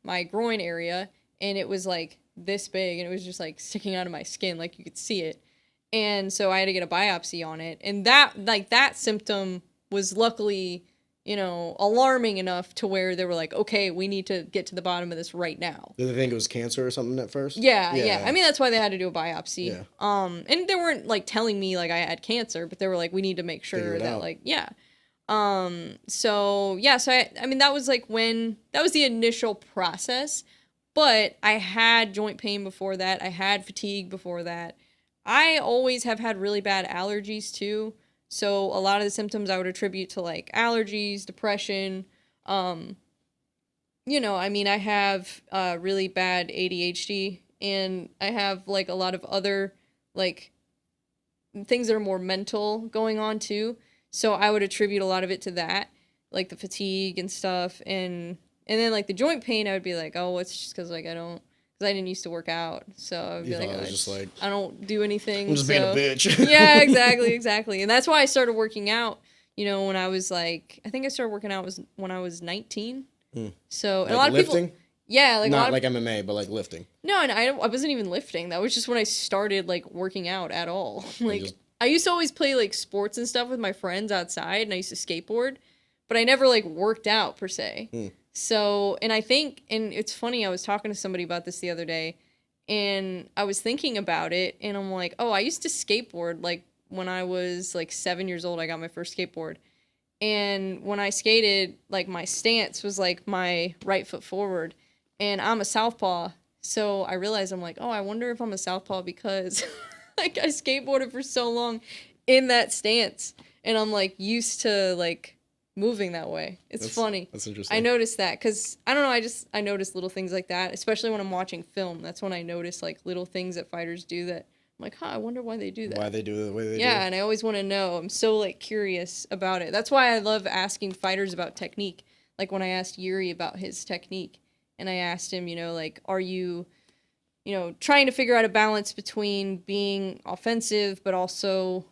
my groin area. And it was like this big, and it was just like sticking out of my skin, like you could see it. And so I had to get a biopsy on it. And that symptom was luckily, alarming enough to where they were like, okay, we need to get to the bottom of this right now. Did they think it was cancer or something at first? Yeah. I mean, that's why they had to do a biopsy. Yeah. And they weren't like telling me like I had cancer, but they were like, we need to make sure that like, yeah. So I mean, that was like that was the initial process, but I had joint pain before that. I had fatigue before that. I always have had really bad allergies too. So a lot of the symptoms I would attribute to like allergies, depression. I mean, I have really bad ADHD, and I have like a lot of other like things that are more mental going on too. So I would attribute a lot of it to that, like the fatigue and stuff. And then like the joint pain, I would be like, oh, it's just because like I didn't used to work out, so I'd be I don't do anything. I'm just being a bitch. Yeah, exactly. And that's why I started working out, when I was like, I think I started working out when I was 19. So like a lot of lifting? people, yeah, like not like MMA, but like lifting. No, and I wasn't even lifting. That was just when I started like working out at all. Like I used to always play like sports and stuff with my friends outside, and I used to skateboard, but I never like worked out per se. So, and I think, and it's funny, I was talking to somebody about this the other day, and I was thinking about it, and I'm like, oh, I used to skateboard, like, when I was, like, 7 years old, I got my first skateboard, and when I skated, like, my stance was, like, my right foot forward, and I'm a southpaw, so I realized, I'm like, oh, I wonder if I'm a southpaw because, like, I skateboarded for so long in that stance, and I'm, like, used to, like, moving that way. That's funny. That's interesting. I noticed that because I don't know. I notice little things like that, especially when I'm watching film. That's when I notice like little things that fighters do that I'm like, I wonder why they do that. Why they do it the way they do. Yeah, and I always want to know. I'm so like curious about it. That's why I love asking fighters about technique. Like when I asked Yuri about his technique, and I asked him, like, are you, trying to figure out a balance between being offensive but also,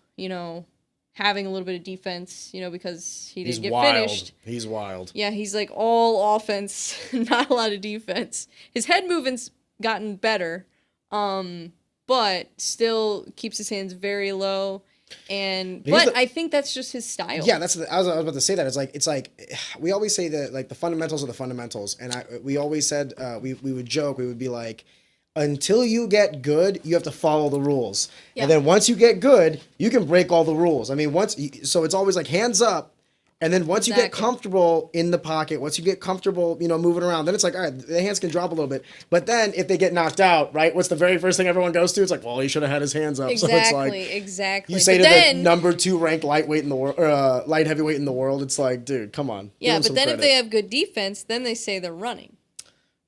having a little bit of defense, because he didn't get finished. He's wild. Yeah, he's like all offense, not a lot of defense. His head movement's gotten better, but still keeps his hands very low. But I think that's just his style. Yeah, I was about to say that. It's like we always say that like the fundamentals are the fundamentals, and we always said we would joke, we would be like, until you get good, you have to follow the rules. Yeah. And then once you get good, you can break all the rules. I mean, so it's always like hands up. And then once you get comfortable in the pocket, once you get comfortable, moving around, then it's like, all right, the hands can drop a little bit. But then if they get knocked out, right, what's the very first thing everyone goes to? It's like, well, he should have had his hands up. Exactly, so it's like, exactly. You say the number 2 ranked lightweight in the world, light heavyweight in the world, it's like, dude, come on. Yeah, but then if they have good defense, then they say they're running.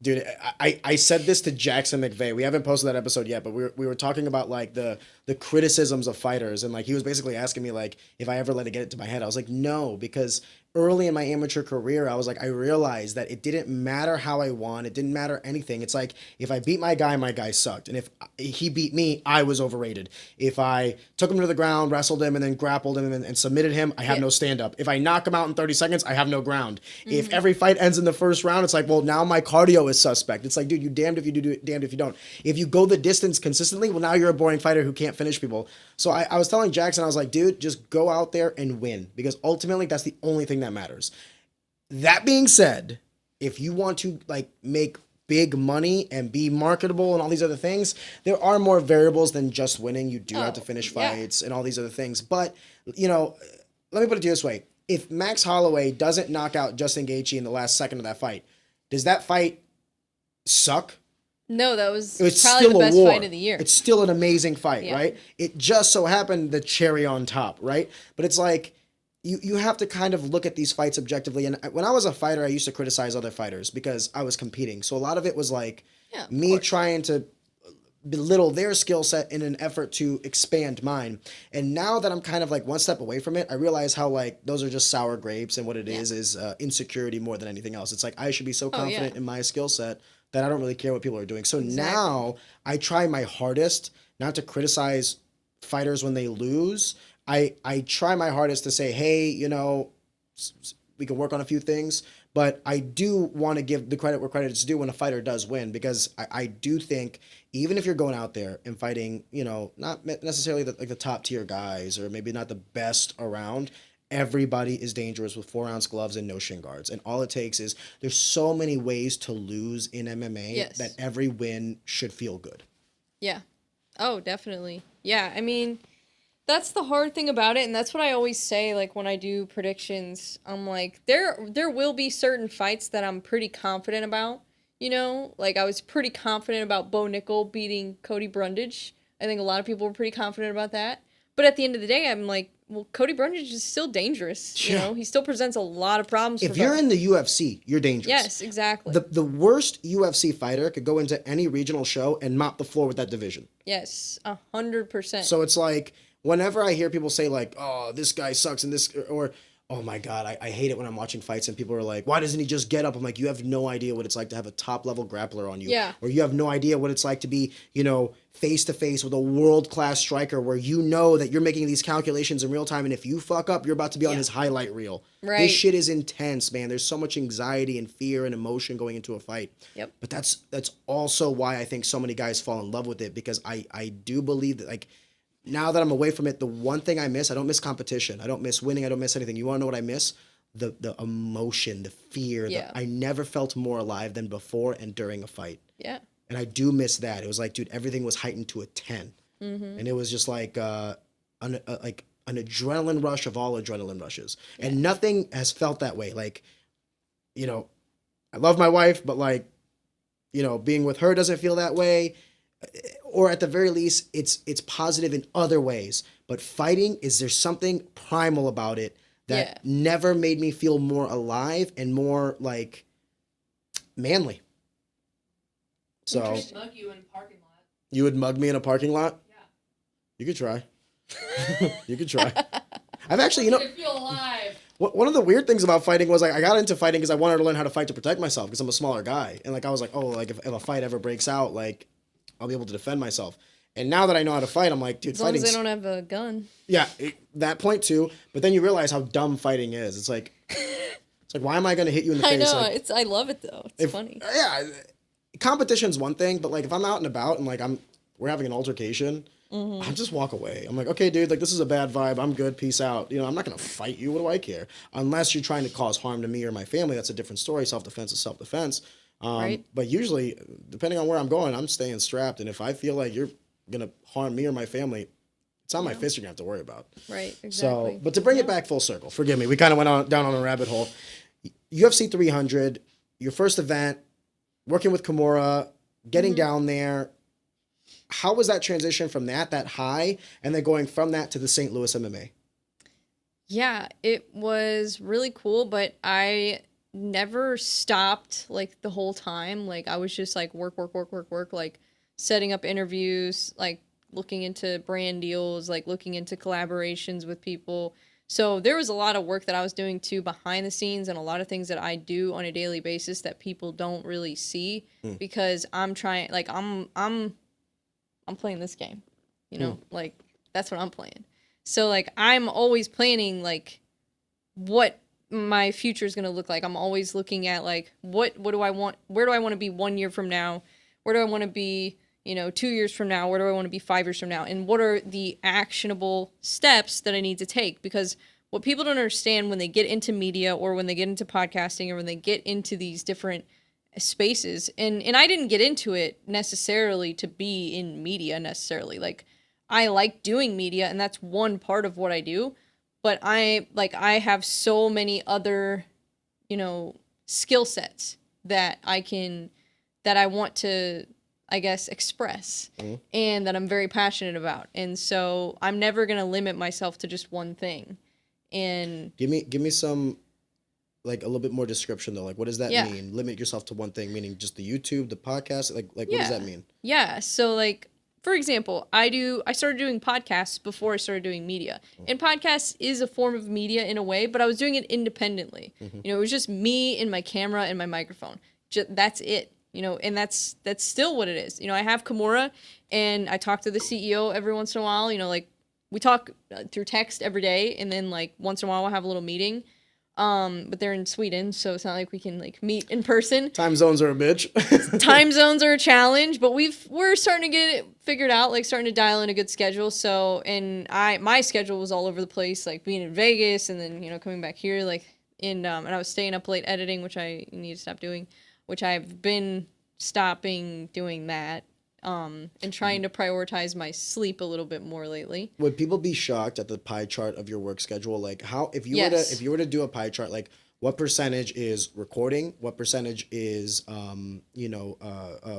Dude, I said this to Jackson McVeigh. We haven't posted that episode yet, but we were talking about like the criticisms of fighters, and like he was basically asking me like if I ever let it get into my head. I was like, no, because early in my amateur career, I was like, I realized that it didn't matter how I won. It didn't matter anything. It's like, if I beat my guy sucked. And if he beat me, I was overrated. If I took him to the ground, wrestled him, and then grappled him and submitted him, I have no stand-up. If I knock him out in 30 seconds, I have no ground. If every fight ends in the first round, it's like, well, now my cardio is suspect. It's like, dude, you damned if you do, damned if you don't. If you go the distance consistently, well, now you're a boring fighter who can't finish people. So I was telling Jackson, I was like, dude, just go out there and win, because ultimately that's the only thing that matters. That being said, if you want to like make big money and be marketable and all these other things, there are more variables than just winning. You do have to finish fights and all these other things. But, you know, let me put it to you this way. If Max Holloway doesn't knock out Justin Gaethje in the last second of that fight, does that fight suck? No, that was probably the best fight of the year. It's still an amazing fight, right? It just so happened the cherry on top, right? But it's like, you have to kind of look at these fights objectively. And when I was a fighter, I used to criticize other fighters because I was competing. So a lot of it was like me trying to belittle their skill set in an effort to expand mine. And now that I'm kind of like one step away from it, I realize how like those are just sour grapes, and what it is insecurity more than anything else. It's like, I should be so confident in my skill set that I don't really care what people are doing. So now I try my hardest not to criticize fighters when they lose. I try my hardest to say, hey, you know, we can work on a few things, but I do want to give the credit where credit is due when a fighter does win, because I do think even if you're going out there and fighting, you know, not necessarily the top tier guys or maybe not the best around, everybody is dangerous with 4-ounce gloves and no shin guards. And all it takes is, there's so many ways to lose in MMA that every win should feel good. Yeah. Oh, definitely. Yeah. I mean, that's the hard thing about it, and that's what I always say, like, when I do predictions. I'm like, there will be certain fights that I'm pretty confident about, you know? Like, I was pretty confident about Bo Nickel beating Cody Brundage. I think a lot of people were pretty confident about that. But at the end of the day, I'm like, well, Cody Brundage is still dangerous, you know? He still presents a lot of problems If you're in the UFC, you're dangerous. Yes, exactly. The worst UFC fighter could go into any regional show and mop the floor with that division. Yes, 100%. So it's like, whenever I hear people say like, oh, this guy sucks and this, or oh my God, I hate it when I'm watching fights and people are like, why doesn't he just get up? I'm like, you have no idea what it's like to have a top level grappler on you. Yeah. Or you have no idea what it's like to be, you know, face to face with a world class striker where you know that you're making these calculations in real time. And if you fuck up, you're about to be on his highlight reel. Right. This shit is intense, man. There's so much anxiety and fear and emotion going into a fight. Yep. But that's also why I think so many guys fall in love with it, because I do believe that, like, now that I'm away from it, the one thing I don't miss competition. I don't miss winning. I don't miss anything. You want to know what I miss? The emotion, the fear. I never felt more alive than before and during a fight. Yeah. And I do miss that. It was like, dude, everything was heightened to a 10. Mm-hmm. And it was just like an adrenaline rush of all adrenaline rushes. Yeah. And nothing has felt that way. Like, you know, I love my wife, but like, you know, being with her doesn't feel that way. Or at the very least, it's positive in other ways. But fighting, there's something primal about it that never made me feel more alive and more like manly. So I would mug you in a parking lot. You would mug me in a parking lot? Yeah. You could try. You could try. I've actually, you know, I feel alive. One of the weird things about fighting was, like, I got into fighting because I wanted to learn how to fight to protect myself, because I'm a smaller guy. And like, I was like, oh, like if a fight ever breaks out, like, I'll be able to defend myself. And now that I know how to fight, I'm like, dude, fighting. As long as I don't have a gun. Yeah, that point too. But then you realize how dumb fighting is. It's like, why am I going to hit you in the face? I know. Like, I love it though. It's funny. Yeah, competition's one thing, but like if I'm out and about and like we're having an altercation, I just walk away. I'm like, okay, dude, like this is a bad vibe. I'm good. Peace out. You know, I'm not going to fight you. What do I care? Unless you're trying to cause harm to me or my family. That's a different story. Self-defense is self-defense. Right. But usually, depending on where I'm going, I'm staying strapped. And if I feel like you're going to harm me or my family, it's not my fist you're going to have to worry about. Right, exactly. So, but to bring it back full circle, forgive me, we kind of went down on a rabbit hole. UFC 300, your first event, working with Kimura, getting down there. How was that transition from that high, and then going from that to the St. Louis MMA? Yeah, it was really cool, but I never stopped like the whole time. Like I was just like work, like setting up interviews, like looking into brand deals, like looking into collaborations with people. So there was a lot of work that I was doing too behind the scenes, and a lot of things that I do on a daily basis that people don't really see because I'm trying, like I'm playing this game, you know, like that's what I'm playing. So like I'm always planning like what my future is going to look like. I'm always looking at like what do I want, where do I want to be 1 year from now? Where do I want to be, 2 years from now? Where do I want to be 5 years from now? And what are the actionable steps that I need to take? Because what people don't understand when they get into media or when they get into podcasting or when they get into these different spaces, and I didn't get into it necessarily to be in media necessarily. Like I like doing media and that's one part of what I do, but I have so many other, skill sets that I want to, I guess, express and that I'm very passionate about. And so I'm never going to limit myself to just one thing. And give me some, like a little bit more description though. Like what does that mean? Limit yourself to one thing, meaning just the YouTube, the podcast, like what does that mean? Yeah. So like, for example, I started doing podcasts before I started doing media. And podcasts is a form of media in a way, but I was doing it independently. It was just me and my camera and my microphone. That's it. And that's still what it is. I have Kimura and I talk to the CEO every once in a while, like we talk through text every day. And then like once in a while we'll have a little meeting. But they're in Sweden, so it's not like we can like meet in person. Time zones are a bitch. Time zones are a challenge, but we're starting to get it figured out, like starting to dial in a good schedule. So, and my schedule was all over the place, like being in Vegas and then, coming back here, like and I was staying up late editing, which I need to stop doing, which I've been stopping doing that. And trying to prioritize my sleep a little bit more lately. Would people be shocked at the pie chart of your work schedule? Like how, if you were to do a pie chart, like what percentage is recording? What percentage is,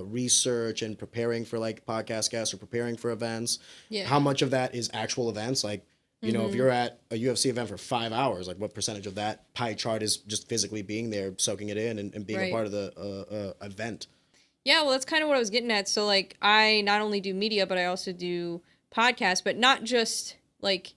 research and preparing for like podcast guests or preparing for events? Yeah. How much of that is actual events? Like, if you're at a UFC event for 5 hours, like what percentage of that pie chart is just physically being there, soaking it in and being a part of the event? Yeah, well, that's kind of what I was getting at. So, like, I not only do media, but I also do podcasts, but not just, like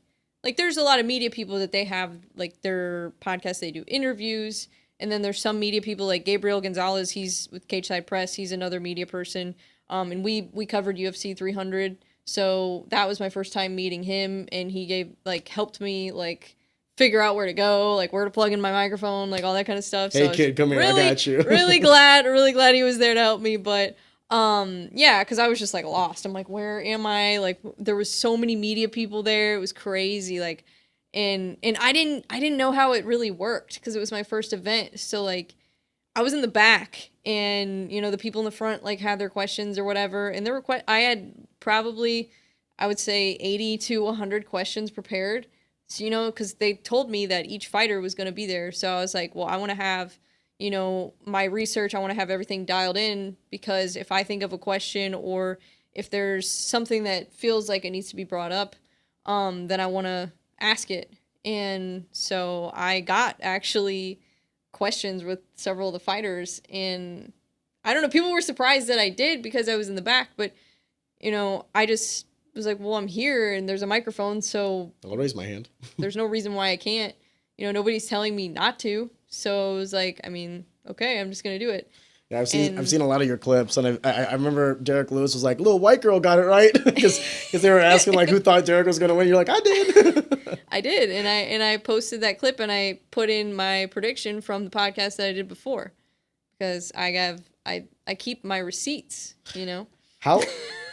there's a lot of media people that they have, like, their podcasts, they do interviews, and then there's some media people, like Gabriel Gonzalez, he's with Cage Side Press, he's another media person, and we covered UFC 300, so that was my first time meeting him, and he helped me, like, figure out where to go, like where to plug in my microphone, like all that kind of stuff. Hey, so kid, come here, I got you. really glad he was there to help me. But yeah, because I was just like lost. I'm like, where am I? Like there was so many media people there. It was crazy. Like, and I didn't know how it really worked because it was my first event. So like, I was in the back, and the people in the front like had their questions or whatever, and there were I had probably, I would say 80 to 100 questions prepared. So, because they told me that each fighter was going to be there. So I was like, well, I want to have, my research. I want to have everything dialed in because if I think of a question or if there's something that feels like it needs to be brought up, then I want to ask it. And so I got actually questions with several of the fighters. And I don't know, people were surprised that I did because I was in the back. But, I just was like, well, I'm here and there's a microphone, so I'll raise my hand. There's no reason why I can't. Nobody's telling me not to. So it was like, I mean, okay, I'm just gonna do it. Yeah, I've seen a lot of your clips, and I remember Derek Lewis was like, "Little white girl got it right," because they were asking like who thought Derek was gonna win. You're like, I did. I did, and I posted that clip and I put in my prediction from the podcast that I did before, because I keep my receipts. How.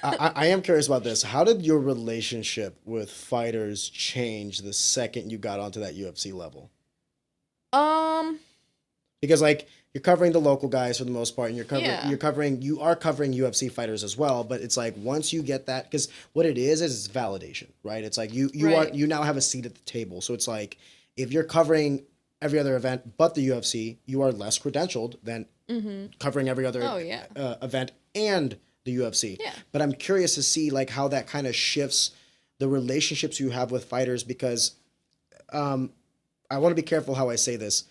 I am curious about this. How did your relationship with fighters change the second you got onto that UFC level? Because like you're covering the local guys for the most part, and you are covering UFC fighters as well. But it's like once you get that, because what it is validation, right? It's like you now have a seat at the table. So it's like if you're covering every other event but the UFC, you are less credentialed than covering every other event and the UFC. Yeah. But I'm curious to see like how that kind of shifts the relationships you have with fighters, because I want to be careful how I say this.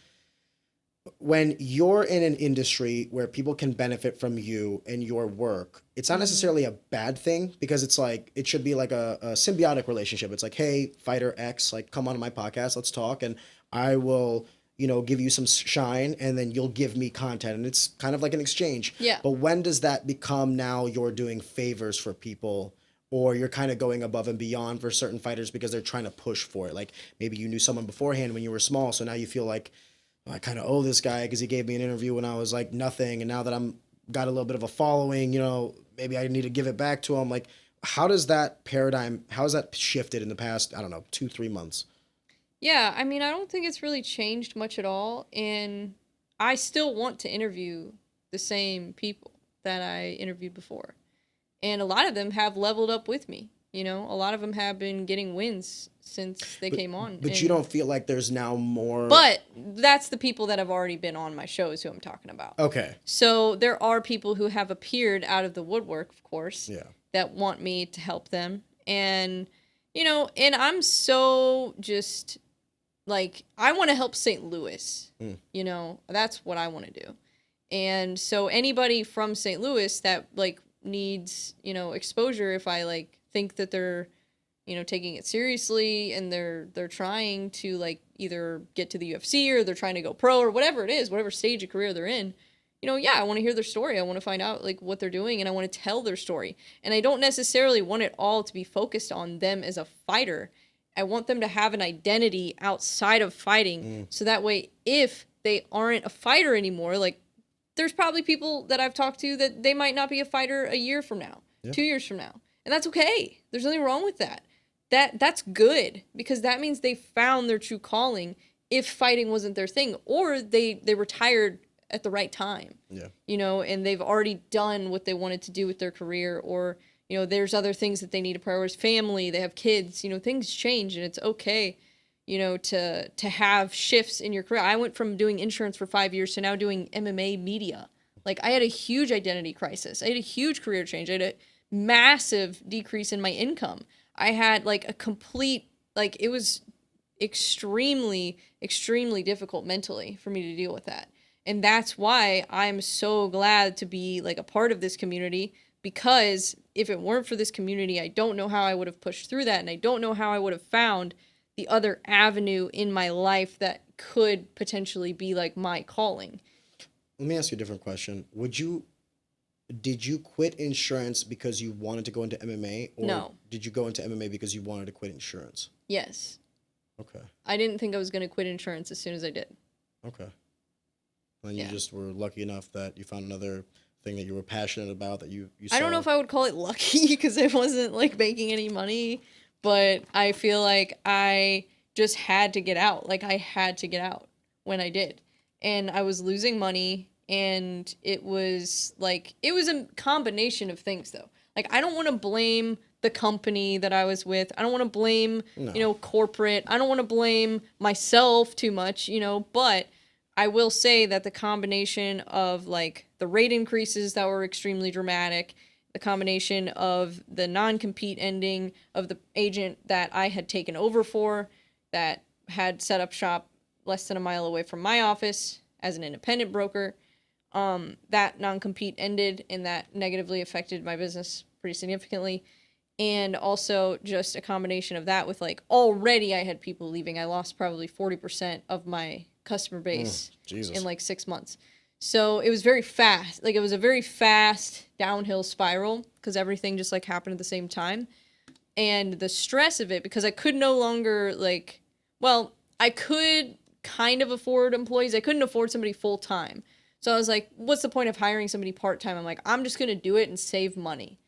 when you're in an industry where people can benefit from you and your work, it's not necessarily a bad thing, because it's like, it should be like a symbiotic relationship. It's like, hey, fighter X, like, come on my podcast, let's talk, and I will, give you some shine, and then you'll give me content, and it's kind of like an exchange. Yeah. But when does that become, now you're doing favors for people, or you're kind of going above and beyond for certain fighters because they're trying to push for it? Like, maybe you knew someone beforehand when you were small, so now you feel like, I kind of owe this guy because he gave me an interview when I was like nothing, and now that I'm got a little bit of a following, maybe I need to give it back to him. Like, how has that shifted in the past, I don't know, 2-3 months? Yeah, I mean, I don't think it's really changed much at all, and I still want to interview the same people that I interviewed before, and a lot of them have leveled up with me. A lot of them have been getting wins since they came on. But you don't feel like there's now more... But that's the people that have already been on my shows who I'm talking about. Okay. So there are people who have appeared out of the woodwork, of course, that want me to help them. And, and I'm so just, like, I want to help St. Louis. That's what I want to do. And so anybody from St. Louis that, like, needs, exposure, if I, like, think that they're, taking it seriously and they're trying to, like, either get to the UFC or they're trying to go pro or whatever it is, whatever stage of career they're in, I want to hear their story. I want to find out, like, what they're doing, and I want to tell their story. And I don't necessarily want it all to be focused on them as a fighter. I want them to have an identity outside of fighting, so that way, if they aren't a fighter anymore, like, there's probably people that I've talked to that they might not be a fighter a year from now, 2 years from now. And that's okay. There's nothing wrong with that. That's good, because that means they found their true calling if fighting wasn't their thing, or they retired at the right time. And they've already done what they wanted to do with their career, or, there's other things that they need to prioritize, family, they have kids, things change, and it's okay, to have shifts in your career. I went from doing insurance for 5 years to now doing MMA media. Like, I had a huge identity crisis. I had a huge career change. I had a massive decrease in my income. I had, like, a complete, like, it was extremely, extremely difficult mentally for me to deal with that. And that's why I'm so glad to be, like, a part of this community, because if it weren't for this community, I don't know how I would have pushed through that, and I don't know how I would have found the other avenue in my life that could potentially be, like, my calling. Let me ask you a different question. Did you quit insurance because you wanted to go into MMA? Or no. Did you go into MMA because you wanted to quit insurance? Yes. Okay. I didn't think I was going to quit insurance as soon as I did. Okay. And you just were lucky enough that you found another thing that you were passionate about, that you saw. I don't know if I would call it lucky, because I wasn't, like, making any money, but I feel like I just had to get out. Like, I had to get out when I did. And I was losing money. And it was a combination of things, though. Like, I don't want to blame the company that I was with. I don't want to blame, corporate. I don't want to blame myself too much, but I will say that the combination of, like, the rate increases that were extremely dramatic, the combination of the non-compete ending of the agent that I had taken over for, that had set up shop less than a mile away from my office as an independent broker, that non-compete ended, and that negatively affected my business pretty significantly. And also just a combination of that with, like, already I had people leaving. I lost probably 40% of my customer base in, like, 6 months. So it was very fast. Like, it was a very fast downhill spiral, because everything just, like, happened at the same time. And the stress of it, because I could no longer, like, I could kind of afford employees. I couldn't afford somebody full-time. So I was like, what's the point of hiring somebody part-time? I'm like, I'm just going to do it and save money.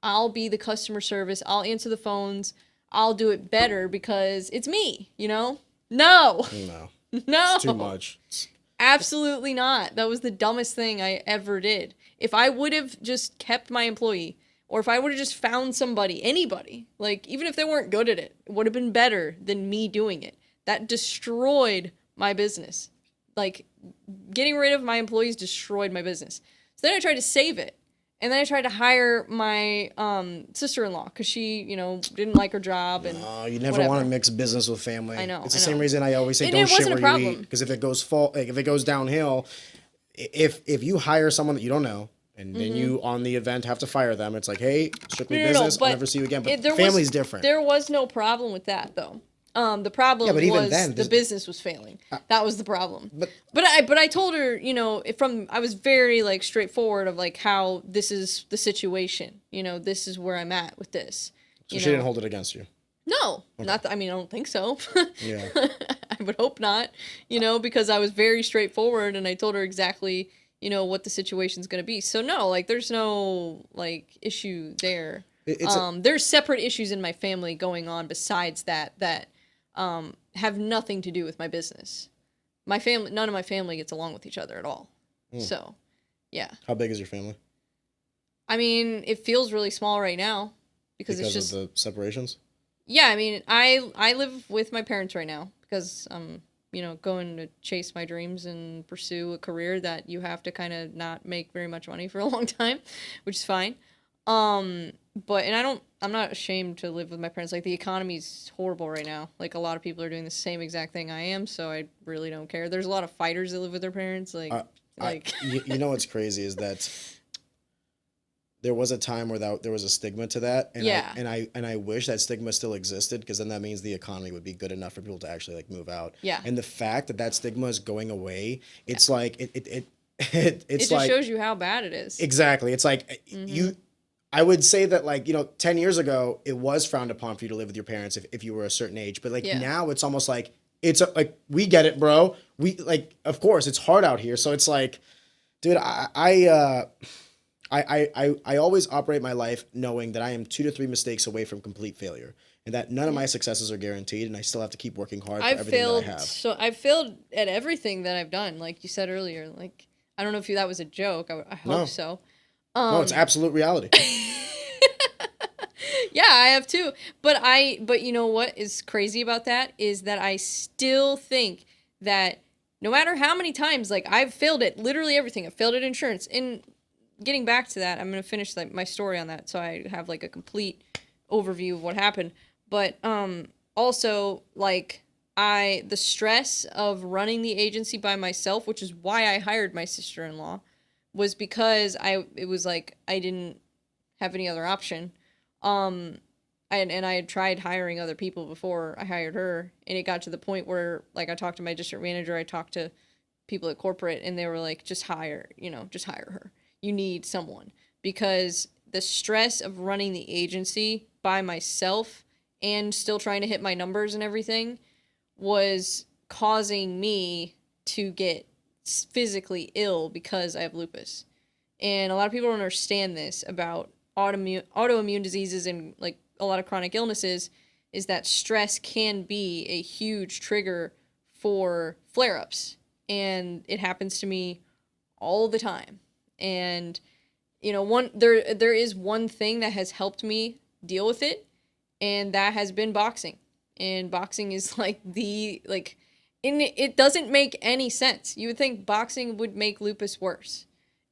I'll be the customer service. I'll answer the phones. I'll do it better because it's me, No. No. It's too much. Absolutely not. That was the dumbest thing I ever did. If I would have just kept my employee, or if I would have just found somebody, anybody, like, even if they weren't good at it, it would have been better than me doing it. That destroyed my business. Like, getting rid of my employees destroyed my business. So then I tried to save it. And then I tried to hire my sister-in-law because she, didn't like her job and you never want to mix business with family. I know. It's the same reason I always say And don't it shit wasn't a where you problem. eat. Because if it goes downhill, if you hire someone that you don't know and then you on the event have to fire them, it's like, hey, strictly business. I'll never see you again. But family's different. There was no problem with that though. The problem was the business was failing. That was the problem. But I told her, I was very like straightforward of like how this is the situation. This is where I'm at with this. So she didn't hold it against you. No, not. I don't think so. Yeah. I would hope not. Because I was very straightforward and I told her exactly, what the situation's gonna be. So no, like there's no like issue there. There's separate issues in my family going on besides that have nothing to do with my business. My family, none of my family gets along with each other at all. So, yeah. How big is your family? I mean, it feels really small right now because it's just of the separations. Yeah, I mean, I live with my parents right now because I'm, going to chase my dreams and pursue a career that you have to kind of not make very much money for a long time, which is fine. I'm not ashamed to live with my parents. Like, the economy's horrible right now. Like, a lot of people are doing the same exact thing I am, so I really don't care. There's a lot of fighters that live with their parents. You know what's crazy is that there was a time where there was a stigma to that, and I wish that stigma still existed, because then that means the economy would be good enough for people to actually like move out. Yeah. And the fact that stigma is going away, it's like it just shows you how bad it is. Exactly. It's like I would say that 10 years ago, it was frowned upon for you to live with your parents if you were a certain age. But now it's almost like we get it, bro. We of course it's hard out here. So it's like, dude, I always operate my life knowing that I am 2 to 3 mistakes away from complete failure, and that none of my successes are guaranteed, and I still have to keep working hard for everything that I have. So I've failed at everything that I've done. Like you said earlier, like, I don't know if that was a joke. I hope so. No, it's absolute reality. Yeah, I have too. But you know what is crazy about that is that I still think that no matter how many times, like, I've failed at literally everything. I've failed at insurance. And getting back to that, I'm going to finish my story on that so I have like a complete overview of what happened. But also, like, the stress of running the agency by myself, which is why I hired my sister-in-law, was because it was like I didn't have any other option. And I had tried hiring other people before I hired her, and it got to the point where, like, I talked to my district manager, I talked to people at corporate, and they were like, just hire her. You need someone, because the stress of running the agency by myself and still trying to hit my numbers and everything was causing me to get physically ill because I have lupus. And a lot of people don't understand this about autoimmune diseases and like a lot of chronic illnesses, is that stress can be a huge trigger for flare-ups. And it happens to me all the time. And there is one thing that has helped me deal with it, and that has been boxing. And boxing is it doesn't make any sense. You would think boxing would make lupus worse.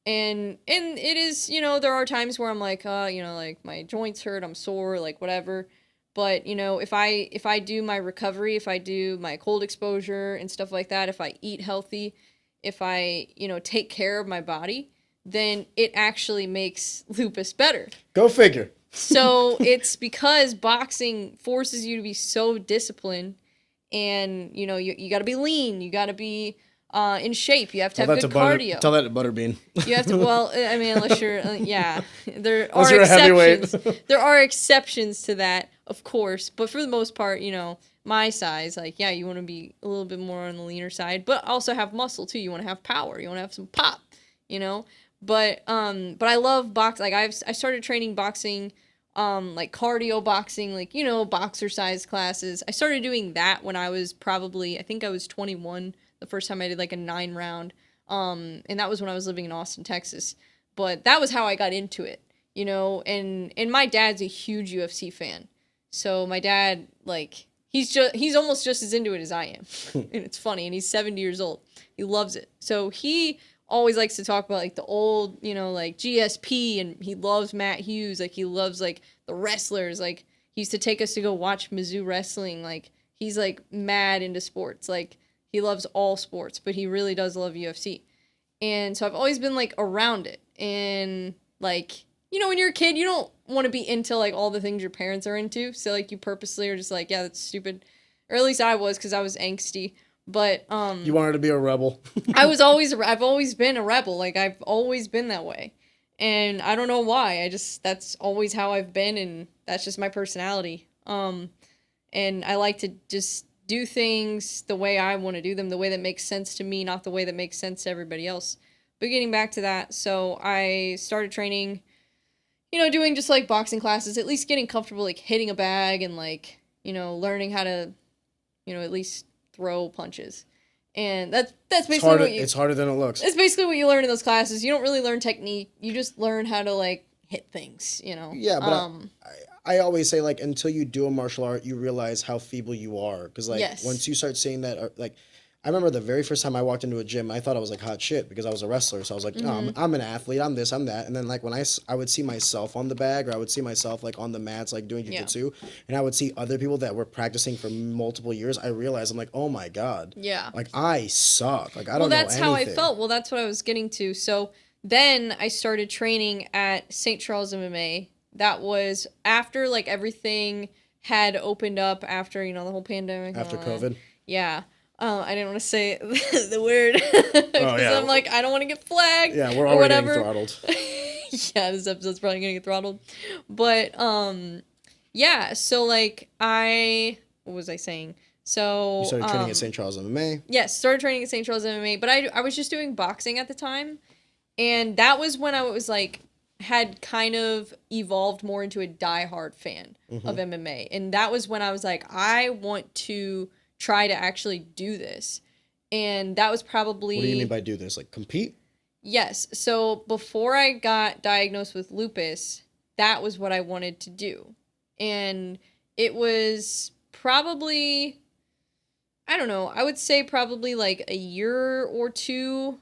And it is, there are times where I'm like, like my joints hurt, I'm sore, like whatever. But, if I do my recovery, if I do my cold exposure and stuff like that, if I eat healthy, if I, take care of my body, then it actually makes lupus better. Go figure. So it's because boxing forces you to be so disciplined, and, you got to be lean, you got to be in shape, you have to have good cardio. Tell that to Butterbean. You have to, well, I mean, unless you're, there are exceptions. There are exceptions to that, of course, but for the most part, my size, you want to be a little bit more on the leaner side, but also have muscle too. You want to have power. You want to have some pop, But I love boxing. Like, I started training boxing, like cardio boxing, like, boxer size classes. I started doing that when I was I think I was 21 the first time I did like a 9-round. And that was when I was living in Austin, Texas. But that was how I got into it, and my dad's a huge UFC fan. So my dad, like, he's almost just as into it as I am. And it's funny, and he's 70 years old. He loves it. So he always likes to talk about like the old, like GSP, and he loves Matt Hughes. Like he loves like the wrestlers. Like he used to take us to go watch Mizzou wrestling. Like he's like mad into sports. Like he loves all sports, but he really does love UFC. And so I've always been like around it. And like, when you're a kid, you don't want to be into like all the things your parents are into. So like you purposely are just like, yeah, that's stupid. Or at least I was, because I was angsty. But you wanted to be a rebel. I've always been a rebel. Like I've always been that way. And I don't know why. That's always how I've been, and that's just my personality. And I like to just do things the way I want to do them, the way that makes sense to me, not the way that makes sense to everybody else. But getting back to that, so I started training, doing just like boxing classes, at least getting comfortable like hitting a bag and like, learning how to, at least throw punches. And that's basically it's harder than it looks. It's basically what you learn in those classes. You don't really learn technique. You just learn how to like hit things, Yeah, but I always say like until you do a martial art, you realize how feeble you are. Because like once you start seeing that, like I remember the very first time I walked into a gym, I thought I was like hot shit because I was a wrestler. So I was like, no, I'm an athlete. I'm this, I'm that. And then like when I would see myself on the bag, or I would see myself like on the mats, like doing jiu-jitsu, and I would see other people that were practicing for multiple years, I realized I'm like, oh my God. Yeah. Like I suck. Like I don't know anything. Well, that's how I felt. Well, that's what I was getting to. So then I started training at St. Charles MMA. That was after like everything had opened up after, the whole pandemic. After COVID. Yeah. I didn't want to say the word because I'm like, I don't want to get flagged. Yeah, we're already getting throttled. Yeah, this episode's probably gonna get throttled. But yeah. So like what was I saying? So you started training at St. Charles MMA. Yes, started training at St. Charles MMA, but I was just doing boxing at the time, and that was when I was like had kind of evolved more into a diehard fan of MMA, and that was when I was like, I want to try to actually do this. And that was probably... What do you mean by do this? Like compete? Yes. So before I got diagnosed with lupus, that was what I wanted to do. And it was probably, I don't know, I would say probably like a year or two,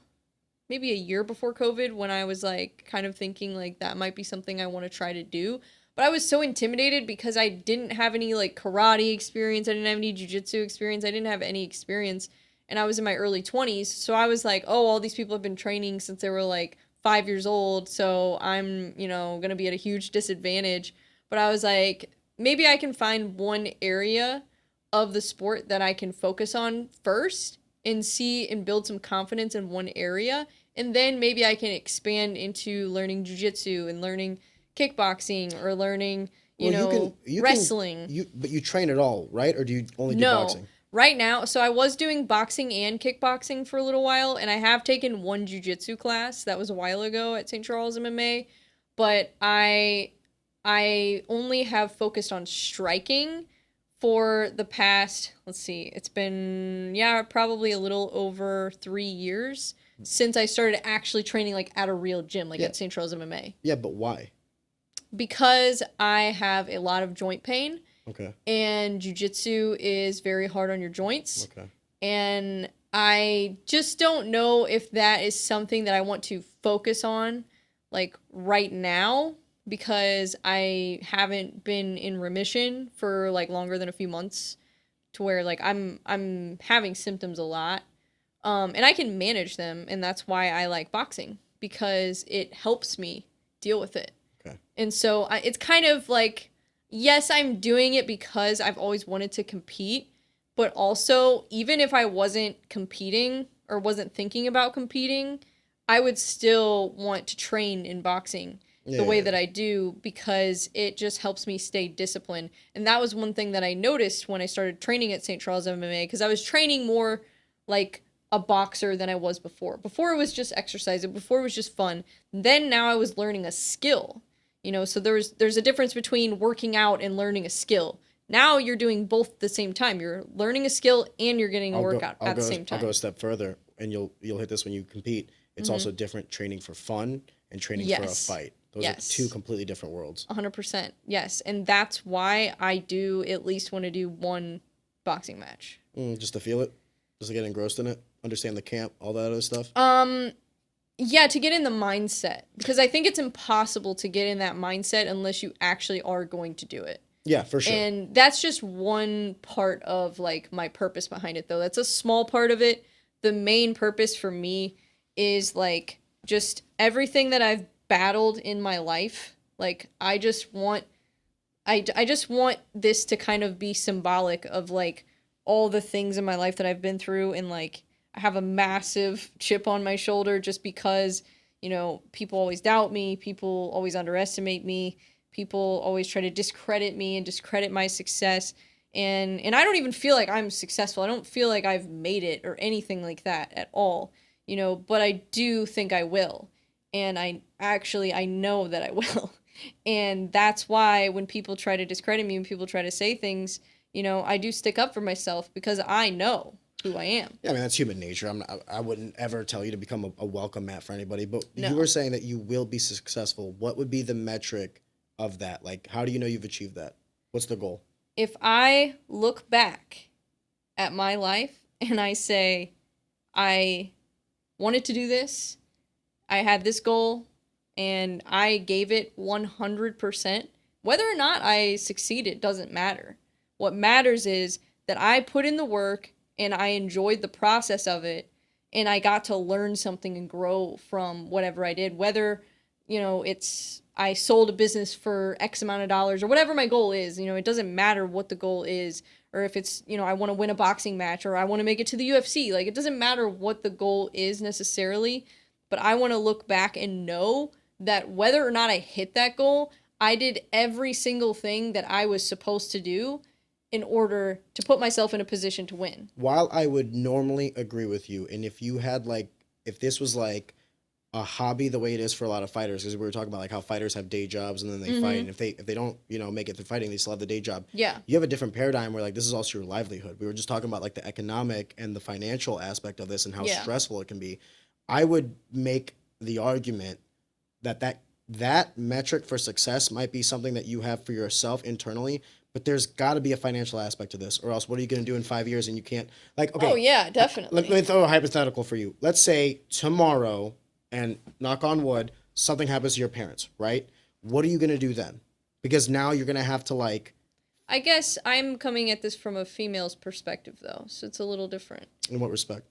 maybe a year before COVID, when I was like kind of thinking like that might be something I want to try to do. But I was so intimidated because I didn't have any like karate experience. I didn't have any jiu-jitsu experience. I didn't have any experience. And I was in my early 20s. So I was like, oh, all these people have been training since they were like 5 years old. So I'm, going to be at a huge disadvantage. But I was like, maybe I can find one area of the sport that I can focus on first and see and build some confidence in one area. And then maybe I can expand into learning jiu-jitsu and learning kickboxing or learning, wrestling. But you train it all, right? Or do you only do boxing? Right now, so I was doing boxing and kickboxing for a little while, and I have taken one jiu-jitsu class. That was a while ago at St. Charles MMA, but I only have focused on striking for the past, let's see, it's been, probably a little over 3 years since I started actually training like at a real gym, like at St. Charles MMA. Yeah, but why? Because I have a lot of joint pain. Okay. And jiu-jitsu is very hard on your joints. Okay. And I just don't know if that is something that I want to focus on like right now, because I haven't been in remission for like longer than a few months, to where like I'm having symptoms a lot. And I can manage them, and that's why I like boxing, because it helps me deal with it. Okay. And so it's kind of like, yes, I'm doing it because I've always wanted to compete, but also even if I wasn't competing or wasn't thinking about competing, I would still want to train in boxing the way that I do, because it just helps me stay disciplined. And that was one thing that I noticed when I started training at St. Charles MMA, because I was training more like a boxer than I was before. Before it was just exercise, before it was just fun. Then now I was learning a skill. So there's a difference between working out and learning a skill. Now you're doing both at the same time. You're learning a skill and you're getting a workout at the same time. I'll go a step further, and you'll hit this when you compete. It's also different training for fun and training for a fight. Those are two completely different worlds. 100%. Yes. And that's why I do at least want to do one boxing match. Just to feel it? Just to get engrossed in it? Understand the camp, all that other stuff? Yeah, to get in the mindset. Because I think it's impossible to get in that mindset unless you actually are going to do it. Yeah, for sure. And that's just one part of, like, my purpose behind it, though. That's a small part of it. The main purpose for me is, like, just everything that I've battled in my life. Like, I just want this to kind of be symbolic of, like, all the things in my life that I've been through, and, like, I have a massive chip on my shoulder just because, you know, people always doubt me, people always underestimate me, people always try to discredit me and discredit my success, and I don't even feel like I'm successful. I don't feel like I've made it or anything like that at all, you know, but I do think I will, and I know that I will. And that's why when people try to discredit me, when people try to say things, you know, I do stick up for myself because I know who I am. Yeah, I mean, that's human nature. I wouldn't ever tell you to become a welcome mat for anybody, but No. you were saying that you will be successful. What would be the metric of that? Like, how do you know you've achieved that? What's the goal? If I look back at my life and I say, I wanted to do this, I had this goal, and I gave it 100%, whether or not I succeeded doesn't matter. What matters is that I put in the work and I enjoyed the process of it, and I got to learn something and grow from whatever I did, whether, you know, it's I sold a business for X amount of dollars or whatever my goal is. You know, it doesn't matter what the goal is, or if it's, you know, I want to win a boxing match or I want to make it to the UFC. Like, it doesn't matter what the goal is necessarily, but I want to look back and know that whether or not I hit that goal, I did every single thing that I was supposed to do in order to put myself in a position to win. While I would normally agree with you, and if you had, like, if this was like a hobby the way it is for a lot of fighters, because we were talking about like how fighters have day jobs and then they fight, and if they don't, you know, make it through fighting, they still have the day job. Yeah. You have a different paradigm where, like, this is also your livelihood. We were just talking about like the economic and the financial aspect of this and how stressful it can be. I would make the argument that metric for success might be something that you have for yourself internally, but there's got to be a financial aspect to this, or else what are you going to do in 5 years and you can't, like, okay. Oh, yeah, definitely. Let me throw a hypothetical for you. Let's say tomorrow, and knock on wood, something happens to your parents, right? What are you going to do then? Because now you're going to have to, like... I guess I'm coming at this from a female's perspective, though, so it's a little different. In what respect?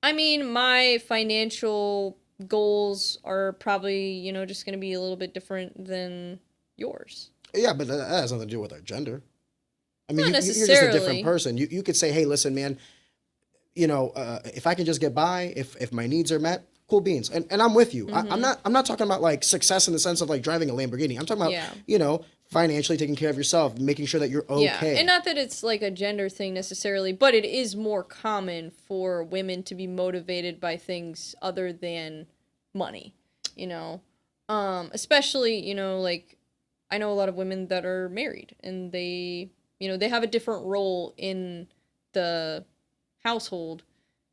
I mean, my financial goals are probably, you know, just going to be a little bit different than yours. Yeah, but that has nothing to do with our gender. I mean, Not you're just a necessarily. different person. You could say, hey, listen, man, you know, if I can just get by, if my needs are met, cool beans. And I'm with you. I'm not talking about like success in the sense of like driving a Lamborghini. I'm talking about, you know, financially taking care of yourself, making sure that you're okay. Yeah, and not that it's like a gender thing necessarily, but it is more common for women to be motivated by things other than money, you know? Especially, you know, like, I know a lot of women that are married, and they, you know, they have a different role in the household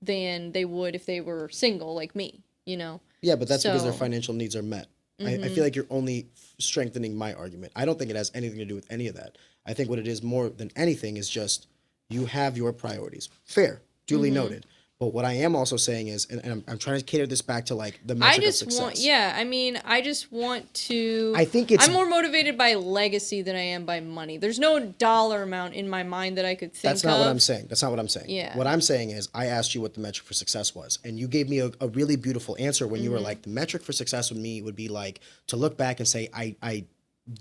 than they would if they were single, like me, you know? Yeah, but that's because their financial needs are met. I feel like you're only strengthening my argument. I don't think it has anything to do with any of that. I think what it is more than anything is just you have your priorities. Fair, duly noted. But what I am also saying is, and I'm trying to cater this back to like the metric of success. I just want to. I think I'm more motivated by legacy than I am by money. There's no dollar amount in my mind that I could think of. That's not what I'm saying. That's not what I'm saying. Yeah. What I'm saying is, I asked you what the metric for success was, and you gave me a really beautiful answer when you were like, the metric for success with me would be like to look back and say, I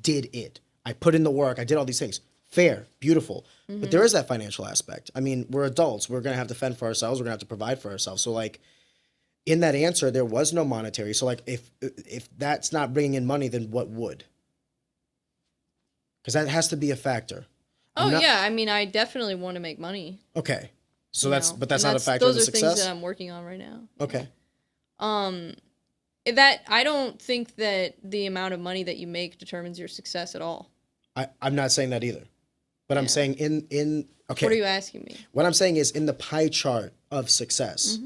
did it. I put in the work. I did all these things. Fair, beautiful. But there is that financial aspect. I mean, we're adults. We're going to have to fend for ourselves. We're going to have to provide for ourselves. So, like, in that answer, there was no monetary. So, like, if that's not bringing in money, then what would? Because that has to be a factor. I mean, I definitely want to make money. Okay. So that's not a factor of the success? Those are things that I'm working on right now. Okay. That I don't think that the amount of money that you make determines your success at all. I'm not saying that either. But I'm saying in okay. What are you asking me? What I'm saying is in the pie chart of success,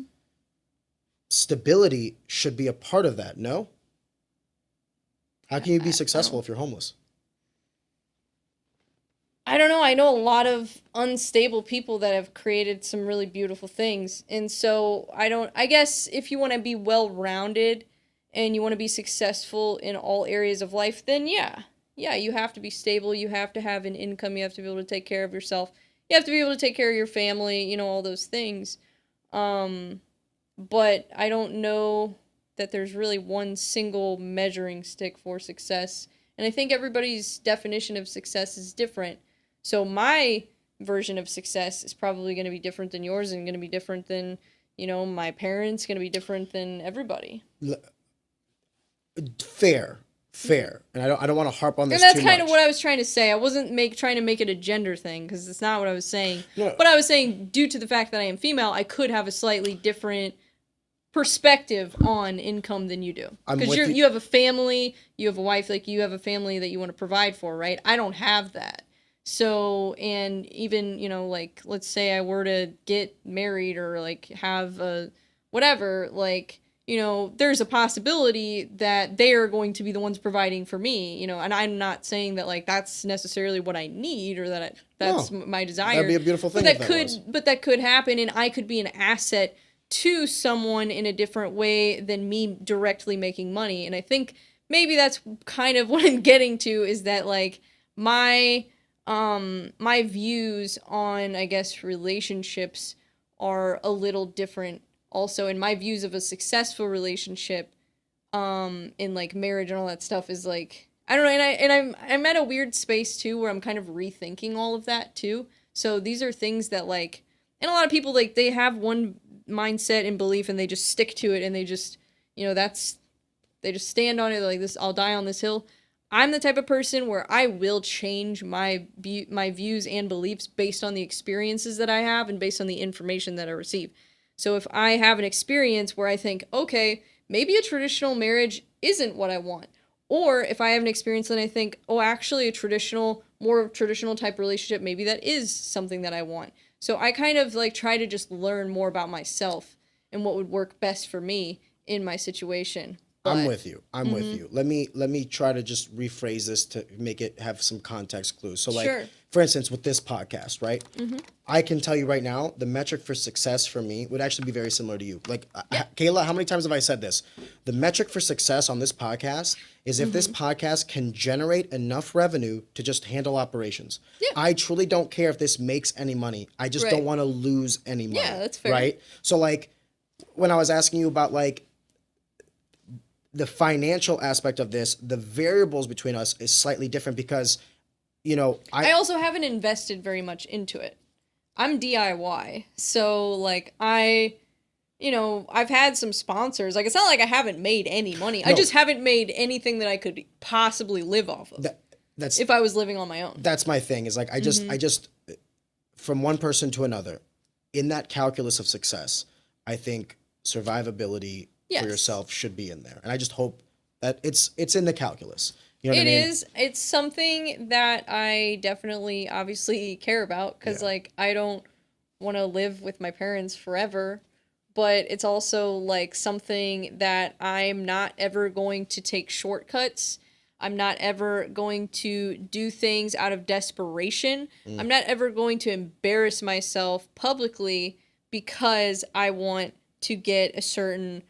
stability should be a part of that, no? How can you be successful if you're homeless? I don't know. I know a lot of unstable people that have created some really beautiful things. And so I guess if you want to be well-rounded, and you want to be successful in all areas of life, then yeah, you have to be stable. You have to have an income. You have to be able to take care of yourself. You have to be able to take care of your family, you know, all those things. But I don't know that there's really one single measuring stick for success. And I think everybody's definition of success is different. So my version of success is probably going to be different than yours, and going to be different than, you know, my parents, going to be different than everybody. Fair. And I don't want to harp on this too much. And too that's kind much. of what I was trying to say. I wasn't trying to make it a gender thing, because it's not what I was saying. No. But I was saying, due to the fact that I am female, I could have a slightly different perspective on income than you do. Because you have a family, you have a wife, like you have a family that you want to provide for, right? I don't have that. So, and even, you know, like, let's say I were to get married or, like, have a whatever, like, you know, there's a possibility that they are going to be the ones providing for me, you know, and I'm not saying that, like, that's necessarily what I need or that that's my desire. That'd be a beautiful thing But that could happen, and I could be an asset to someone in a different way than me directly making money. And I think maybe that's kind of what I'm getting to, is that, like, my views on, I guess, relationships are a little different also, and my views of a successful relationship in, like, marriage and all that stuff is, like, I don't know, and I'm at a weird space too where I'm kind of rethinking all of that too. So these are things that, like, and a lot of people, like, they have one mindset and belief and they just stick to it, and they just, you know, they just stand on it, like, this, I'll die on this hill. I'm the type of person where I will change my views and beliefs based on the experiences that I have and based on the information that I receive. So if I have an experience where I think, okay, maybe a traditional marriage isn't what I want, or if I have an experience and I think, oh, actually more traditional type relationship, maybe that is something that I want. So I kind of, like, try to just learn more about myself and what would work best for me in my situation. I'm with you. With you. Let me try to just rephrase this to make it have some context clues. So, like, for instance, with this podcast, right? I can tell you right now, the metric for success for me would actually be very similar to you. Like, Kayla, how many times have I said this? The metric for success on this podcast is if this podcast can generate enough revenue to just handle operations. Yeah. I truly don't care if this makes any money. I just don't want to lose any money. Yeah, that's fair. Right? So, like, when I was asking you about, like, the financial aspect of this, the variables between us is slightly different because, you know, I also haven't invested very much into it. I'm DIY. So, like, I've had some sponsors. Like, it's not like I haven't made any money. No. I just haven't made anything that I could possibly live off of. That's if I was living on my own. That's my thing, is, like, I just, from one person to another, in that calculus of success, I think survivability for yourself should be in there. And I just hope that it's in the calculus. You know what I mean? It is. It's something that I definitely obviously care about, because like, I don't want to live with my parents forever, but it's also, like, something that I'm not ever going to take shortcuts. I'm not ever going to do things out of desperation. I'm not ever going to embarrass myself publicly because I want to get a certain,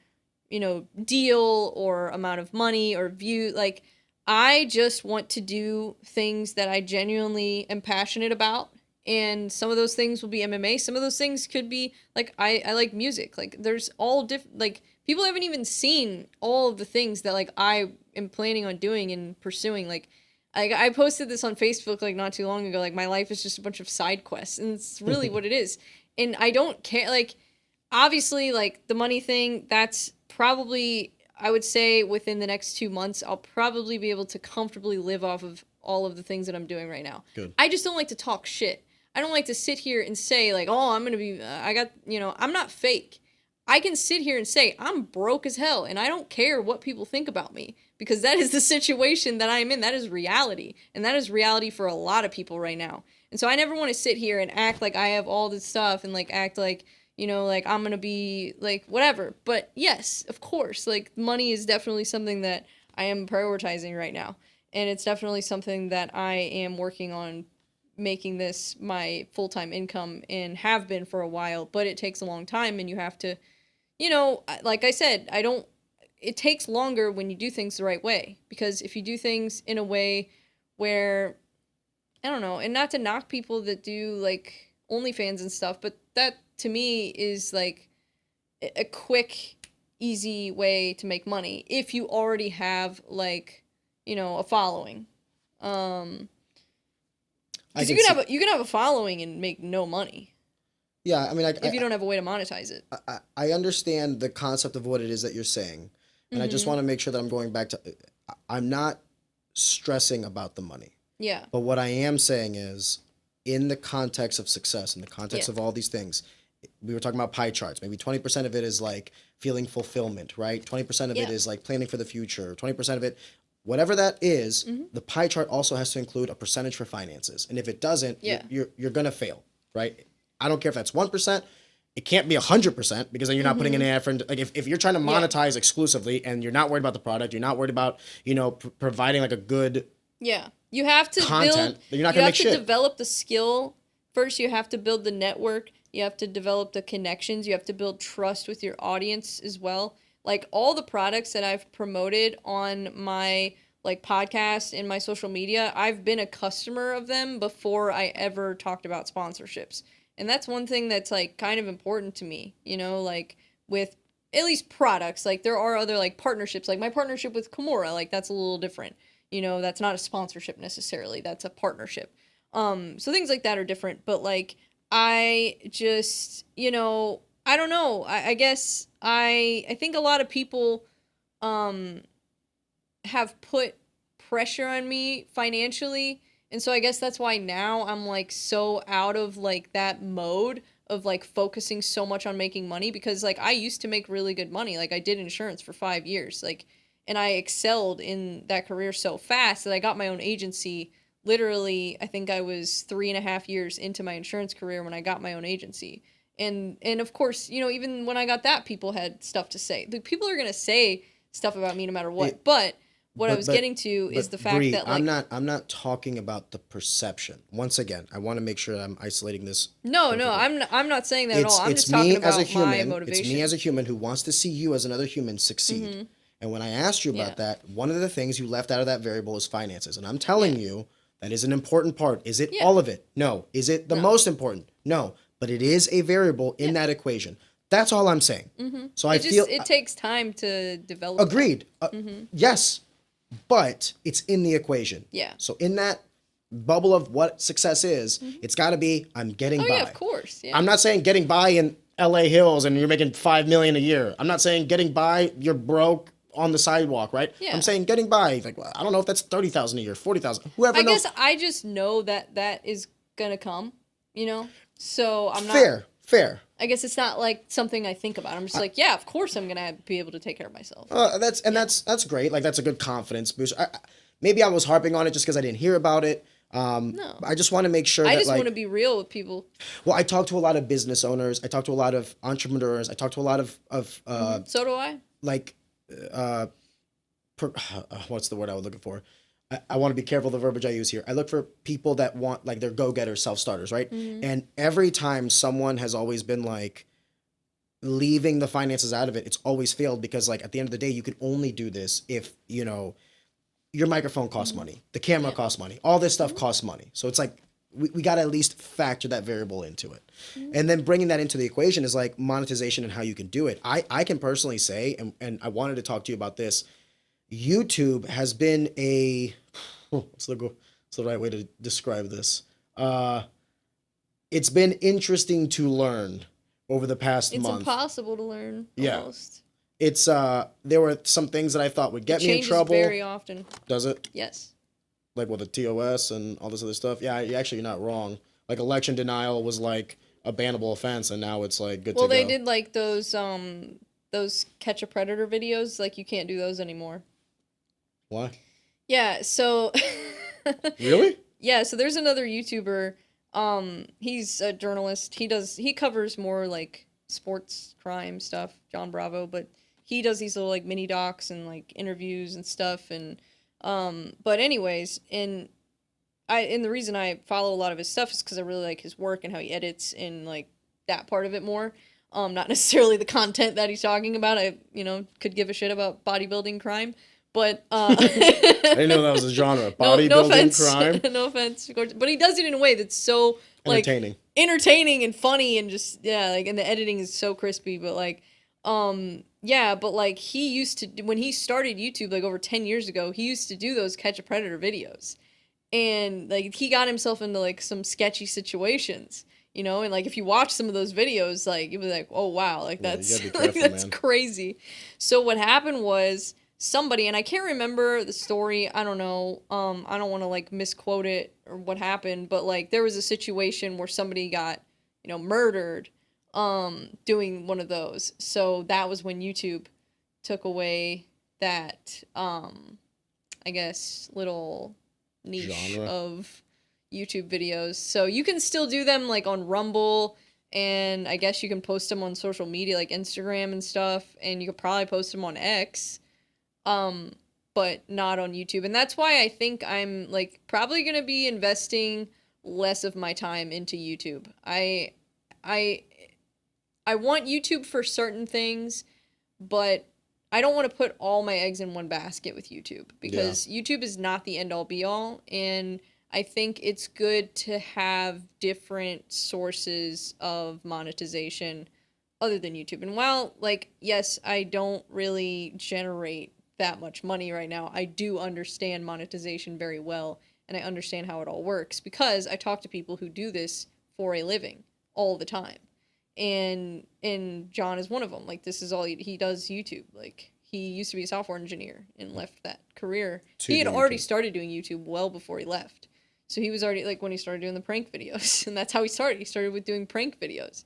you know, deal or amount of money or view. Like, I just want to do things that I genuinely am passionate about. And some of those things will be MMA. Some of those things could be, like, I like music. Like, there's all different, like, people haven't even seen all of the things that, like, I am planning on doing and pursuing. Like, I posted this on Facebook, like, not too long ago. Like, my life is just a bunch of side quests. And it's really what it is. And I don't care, like, obviously, like, the money thing, that's probably, I would say, within the next 2 months, I'll probably be able to comfortably live off of all of the things that I'm doing right now. Good. I just don't like to talk shit. I don't like to sit here and say, like, oh, I'm going to be, I'm not fake. I can sit here and say, I'm broke as hell, and I don't care what people think about me, because that is the situation that I'm in. That is reality, and that is reality for a lot of people right now. And so I never want to sit here and act like I have all this stuff and, like, act like, you know, like, I'm going to be, like, whatever. But yes, of course, like, money is definitely something that I am prioritizing right now. And it's definitely something that I am working on making this my full-time income, and have been for a while. But it takes a long time, and you have to, you know, like I said, it takes longer when you do things the right way, because if you do things in a way where, I don't know, and not to knock people that do like OnlyFans and stuff, but that to me is like a quick, easy way to make money if you already have like, you know, a following. Because you can have a following and make no money. Yeah, I mean, if you don't have a way to monetize it. I understand the concept of what it is that you're saying, and I just want to make sure that I'm going back to. I'm not stressing about the money. Yeah. But what I am saying is, in the context of success, in the context of all these things, we were talking about pie charts. Maybe 20% of it is like feeling fulfillment, right? 20% of it is like planning for the future. 20% of it, whatever that is, the pie chart also has to include a percentage for finances. And if it doesn't, you're gonna fail, right? I don't care if that's 1%. It can't be 100% because then you're not putting in any effort. Like if you're trying to monetize exclusively and you're not worried about the product, you're not worried about, you know, providing like a good you have to content, build, you're not gonna make shit. You have to develop the skill. First, you have to build the network. You have to develop the connections. You have to build trust with your audience as well. Like all the products that I've promoted on my like podcast and my social media, I've been a customer of them before I ever talked about sponsorships. And that's one thing that's like kind of important to me, you know, like with at least products. Like there are other like partnerships, like my partnership with Kimura, like that's a little different. You know, that's not a sponsorship necessarily. That's a partnership. So things like that are different. But like I just, you know, I don't know. I guess I think a lot of people have put pressure on me financially. And so I guess that's why now I'm like so out of like that mode of like focusing so much on making money, because like I used to make really good money. Like I did insurance for 5 years, like, and I excelled in that career so fast that I got my own agency. Literally, I think I was 3.5 years into my insurance career when I got my own agency. And of course, you know, even when I got that, people had stuff to say. The people are going to say stuff about me no matter what. But what I was getting to is the fact Bre, that like I'm not talking about the perception. Once again, I want to make sure I'm isolating this. No, I'm not saying that at all. I'm just talking about my motivation. It's me as a human who wants to see you as another human succeed. And when I asked you about that, one of the things you left out of that variable is finances. And I'm telling you that is an important part. Is it all of it? No. Is it the most important? No. But it is a variable in that equation. That's all I'm saying. So I feel it takes time to develop. Agreed. Yes. But it's in the equation. Yeah. So in that bubble of what success is, it's got to be I'm getting by. Yeah, of course. Yeah. I'm not saying getting by in LA Hills and you're making $5 million a year. I'm not saying getting by, you're broke on the sidewalk, right? Yeah. I'm saying getting by, like, well, I don't know if that's 30,000 a year, 40,000, whoever knows. I guess I just know that is gonna come, you know. So I'm not fair. I guess it's not like something I think about. I'm just like, yeah, of course I'm gonna be able to take care of myself. That's great. Like that's a good confidence boost. Maybe I was harping on it just because I didn't hear about it. No. I just want to make sure I just want to be real with people. Well, I talk to a lot of business owners. I talk to a lot of entrepreneurs. I talk to a lot of so do I. Like, what's the word I was looking for? I want to be careful the verbiage I use here. I look for people that want, like, they're go-getters, self-starters, right? And every time someone has always been, like, leaving the finances out of it, it's always failed because, like, at the end of the day, you can only do this if, you know, your microphone costs money, the camera costs money, all this stuff costs money. So it's like, we got to at least factor that variable into it. And then bringing that into the equation is, like, monetization and how you can do it. I can personally say, and I wanted to talk to you about this, YouTube has been what's the right way to describe this? It's been interesting to learn over the past month. It's impossible to learn. Almost. It's there were some things that I thought would get me in trouble. It changes very often. Does it? Yes. Like with the TOS and all this other stuff. Yeah, you're not wrong. Like election denial was like a bannable offense, and now it's like good to go. Well, they did like those catch a predator videos. Like you can't do those anymore. Why? Yeah, so Really? Yeah, so there's another YouTuber, he's a journalist. He covers more like sports crime stuff, John Bravo, but he does these little like mini docs and like interviews and stuff, and but anyways, and the reason I follow a lot of his stuff is because I really like his work and how he edits and like that part of it more. Not necessarily the content that he's talking about. I, could give a shit about bodybuilding crime, but I didn't know that was a genre. Bodybuilding no offense. crime. No offense, but he does it in a way that's so like entertaining and funny, and just and the editing is so crispy. But like, but like he used to, when he started YouTube like over 10 years ago, he used to do those Catch a Predator videos, and like he got himself into like some sketchy situations. And like if you watch some of those videos, like you'll be like, oh wow, like that's careful, that's crazy. So what happened was somebody, and I can't remember the story, I don't know, I don't want to like misquote it or what happened, but like there was a situation where somebody got, murdered doing one of those. So that was when YouTube took away that I guess little niche genre of YouTube videos. So you can still do them like on Rumble, and I guess you can post them on social media like Instagram and stuff, and you could probably post them on X, but not on YouTube. And that's why I think I'm like probably gonna be investing less of my time into YouTube. I want YouTube for certain things, but I don't want to put all my eggs in one basket with YouTube, because YouTube is not the end all be all, and I think it's good to have different sources of monetization other than YouTube. And while, like, yes, I don't really generate that much money right now, I do understand monetization very well, and I understand how it all works, because I talk to people who do this for a living all the time. And John is one of them. Like, this is all he does YouTube. Like, he used to be a software engineer and left that career. He had already started doing YouTube well before he left. So he was already, like, when he started doing the prank videos, and that's how he started. He started with doing prank videos,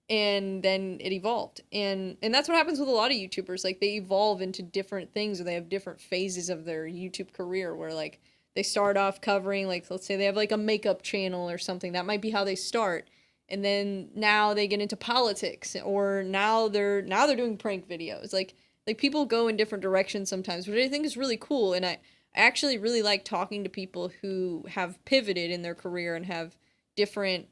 and then it evolved. And that's what happens with a lot of YouTubers. Like, they evolve into different things, or they have different phases of their YouTube career where, like, they start off covering, like, let's say they have, like, a makeup channel or something. That might be how they start. And then now they get into politics, or now they're doing prank videos. Like people go in different directions sometimes, which I think is really cool. And I actually really like talking to people who have pivoted in their career and have different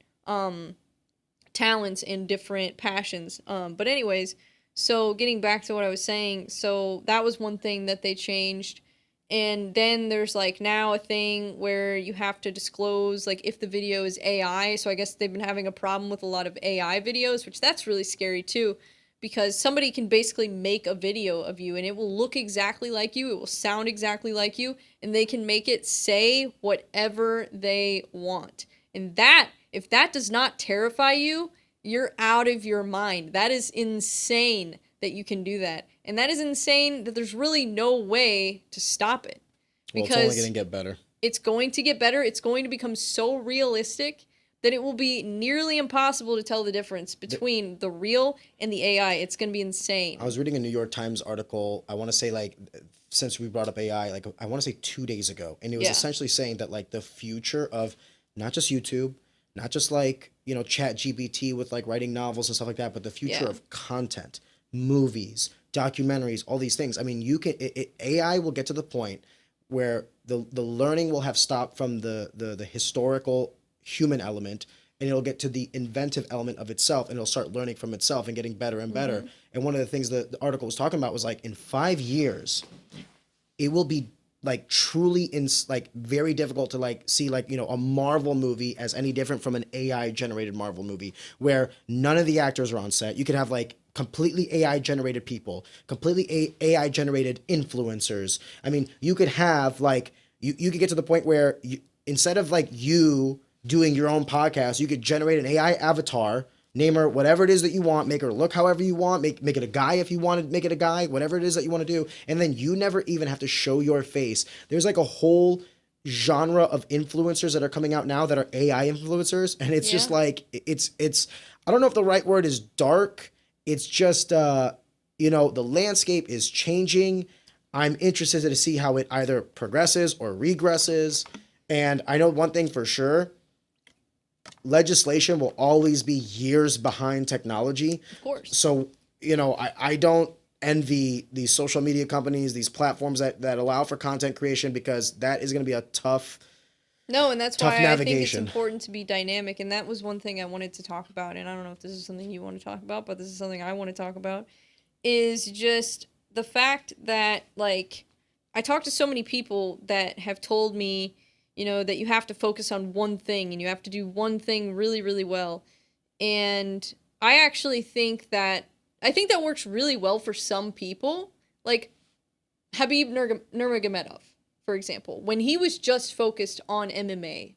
talents and different passions. But anyways, so getting back to what I was saying, so that was one thing that they changed. And then there's like now a thing where you have to disclose like if the video is AI. So I guess they've been having a problem with a lot of AI videos, which that's really scary too, because somebody can basically make a video of you and it will look exactly like you. It will sound exactly like you, and they can make it say whatever they want. And that, if that does not terrify you, you're out of your mind. That is insane that you can do that. And that is insane that there's really no way to stop it. Well, it's only going to get better. It's going to get better. It's going to become so realistic that it will be nearly impossible to tell the difference between the real and the AI. It's going to be insane. I was reading a New York Times article, I want to say like, since we brought up AI, like I want to say 2 days ago. And it was essentially saying that like the future of not just YouTube, not just like, you know, Chat GPT with like writing novels and stuff like that, but the future of content, movies, documentaries, all these things. I mean, you can AI will get to the point where the learning will have stopped from the historical human element, and it'll get to the inventive element of itself, and it'll start learning from itself and getting better and better. And one of the things that the article was talking about was like in 5 years, it will be like truly like very difficult to like see like, you know, a Marvel movie as any different from an AI generated Marvel movie where none of the actors are on set. You could have like completely AI generated people, completely AI generated influencers. I mean, you could have like, you could get to the point where you, instead of like you doing your own podcast, you could generate an AI avatar, name her whatever it is that you want, make her look however you want, make it a guy if you want to make it a guy, whatever it is that you want to do, and then you never even have to show your face. There's like a whole genre of influencers that are coming out now that are AI influencers, and it's just like it's I don't know if the right word is dark. It's just you know, the landscape is changing. I'm interested to see how it either progresses or regresses. And I know one thing for sure, legislation will always be years behind technology. Of course. So, you know, I don't envy these social media companies, these platforms that allow for content creation, because that is going to be a tough No, and that's Tough why I think it's navigation. important to be dynamic. And that was one thing I wanted to talk about. And I don't know if this is something you want to talk about, but this is something I want to talk about. Is just the fact that, like, I talk to so many people that have told me, you know, that you have to focus on one thing and you have to do one thing really, really well. And I actually think that works really well for some people. Like Habib Nurmagomedov, for example, when he was just focused on MMA,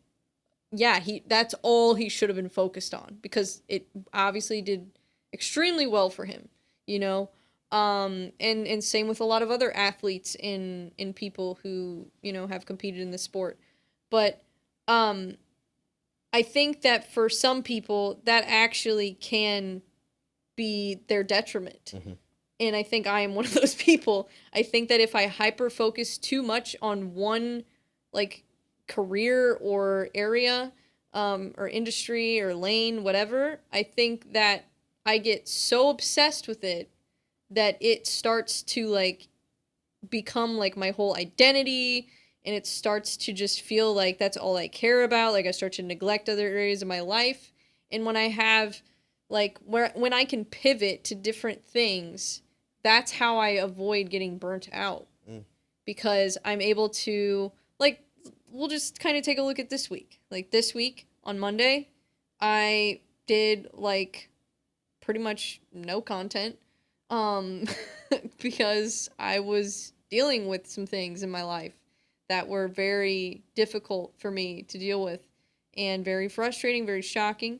yeah, that's all he should have been focused on because it obviously did extremely well for him, you know. And same with a lot of other athletes in people who, you know, have competed in the sport. But I think that for some people that actually can be their detriment. Mm-hmm. And I think I am one of those people. I think that if I hyper focus too much on one like career or area or industry or lane, whatever, I think that I get so obsessed with it that it starts to like become like my whole identity, and it starts to just feel like that's all I care about. Like I start to neglect other areas of my life. And when I have like when I can pivot to different things, that's how I avoid getting burnt out. Because I'm able to, like, we'll just kind of take a look at this week. Like this week on Monday, I did like pretty much no content because I was dealing with some things in my life that were very difficult for me to deal with and very frustrating, very shocking.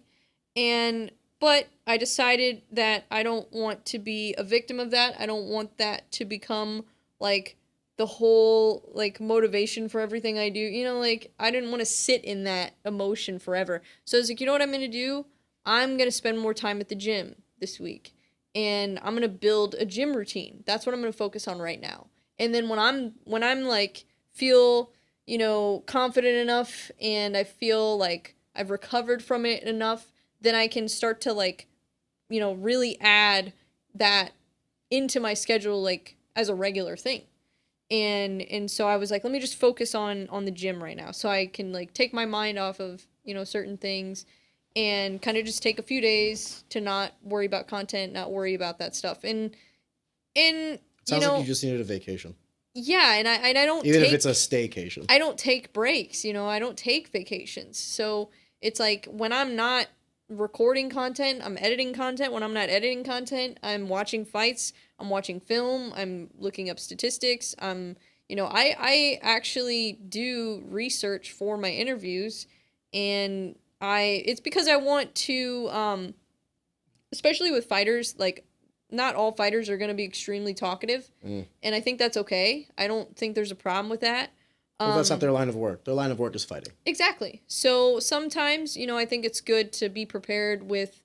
But I decided that I don't want to be a victim of that. I don't want that to become like the whole like motivation for everything I do. You know, like I didn't want to sit in that emotion forever. So I was like, you know what I'm going to do? I'm going to spend more time at the gym this week. And I'm going to build a gym routine. That's what I'm going to focus on right now. And then when I'm like feel, you know, confident enough and I feel like I've recovered from it enough, then I can start to like, you know, really add that into my schedule like as a regular thing. And so I was like, let me just focus on the gym right now so I can like take my mind off of, you know, certain things and kind of just take a few days to not worry about content, not worry about that stuff. And sounds like you just needed a vacation. Yeah, and I don't even if it's a staycation. I don't take breaks, you know, I don't take vacations. So it's like when I'm not recording content, I'm editing content. When I'm not editing content, I'm watching fights, I'm watching film, I'm looking up statistics. You know, I actually do research for my interviews, and it's because I want to especially with fighters, like not all fighters are going to be extremely talkative, and I think that's okay. I don't think there's a problem with that. Well, that's not their line of work. Their line of work is fighting. Exactly. So sometimes, you know, I think it's good to be prepared with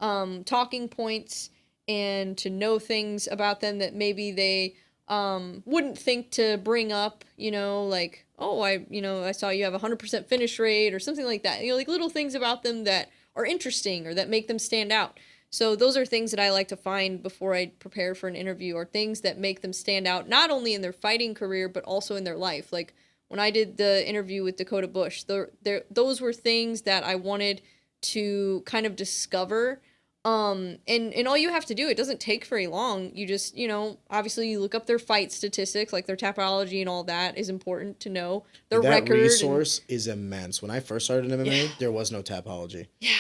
talking points and to know things about them that maybe they wouldn't think to bring up, you know, like, oh, I saw you have a 100% finish rate or something like that. You know, like little things about them that are interesting or that make them stand out. So those are things that I like to find before I prepare for an interview, or things that make them stand out, not only in their fighting career, but also in their life. Like when I did the interview with Dakota Bush, those were things that I wanted to kind of discover. And all you have to do, it doesn't take very long. You just, you know, obviously you look up their fight statistics, like their Tapology and all that is important to know. Their record. That resource is immense. When I first started in MMA, there was no Tapology. Yeah.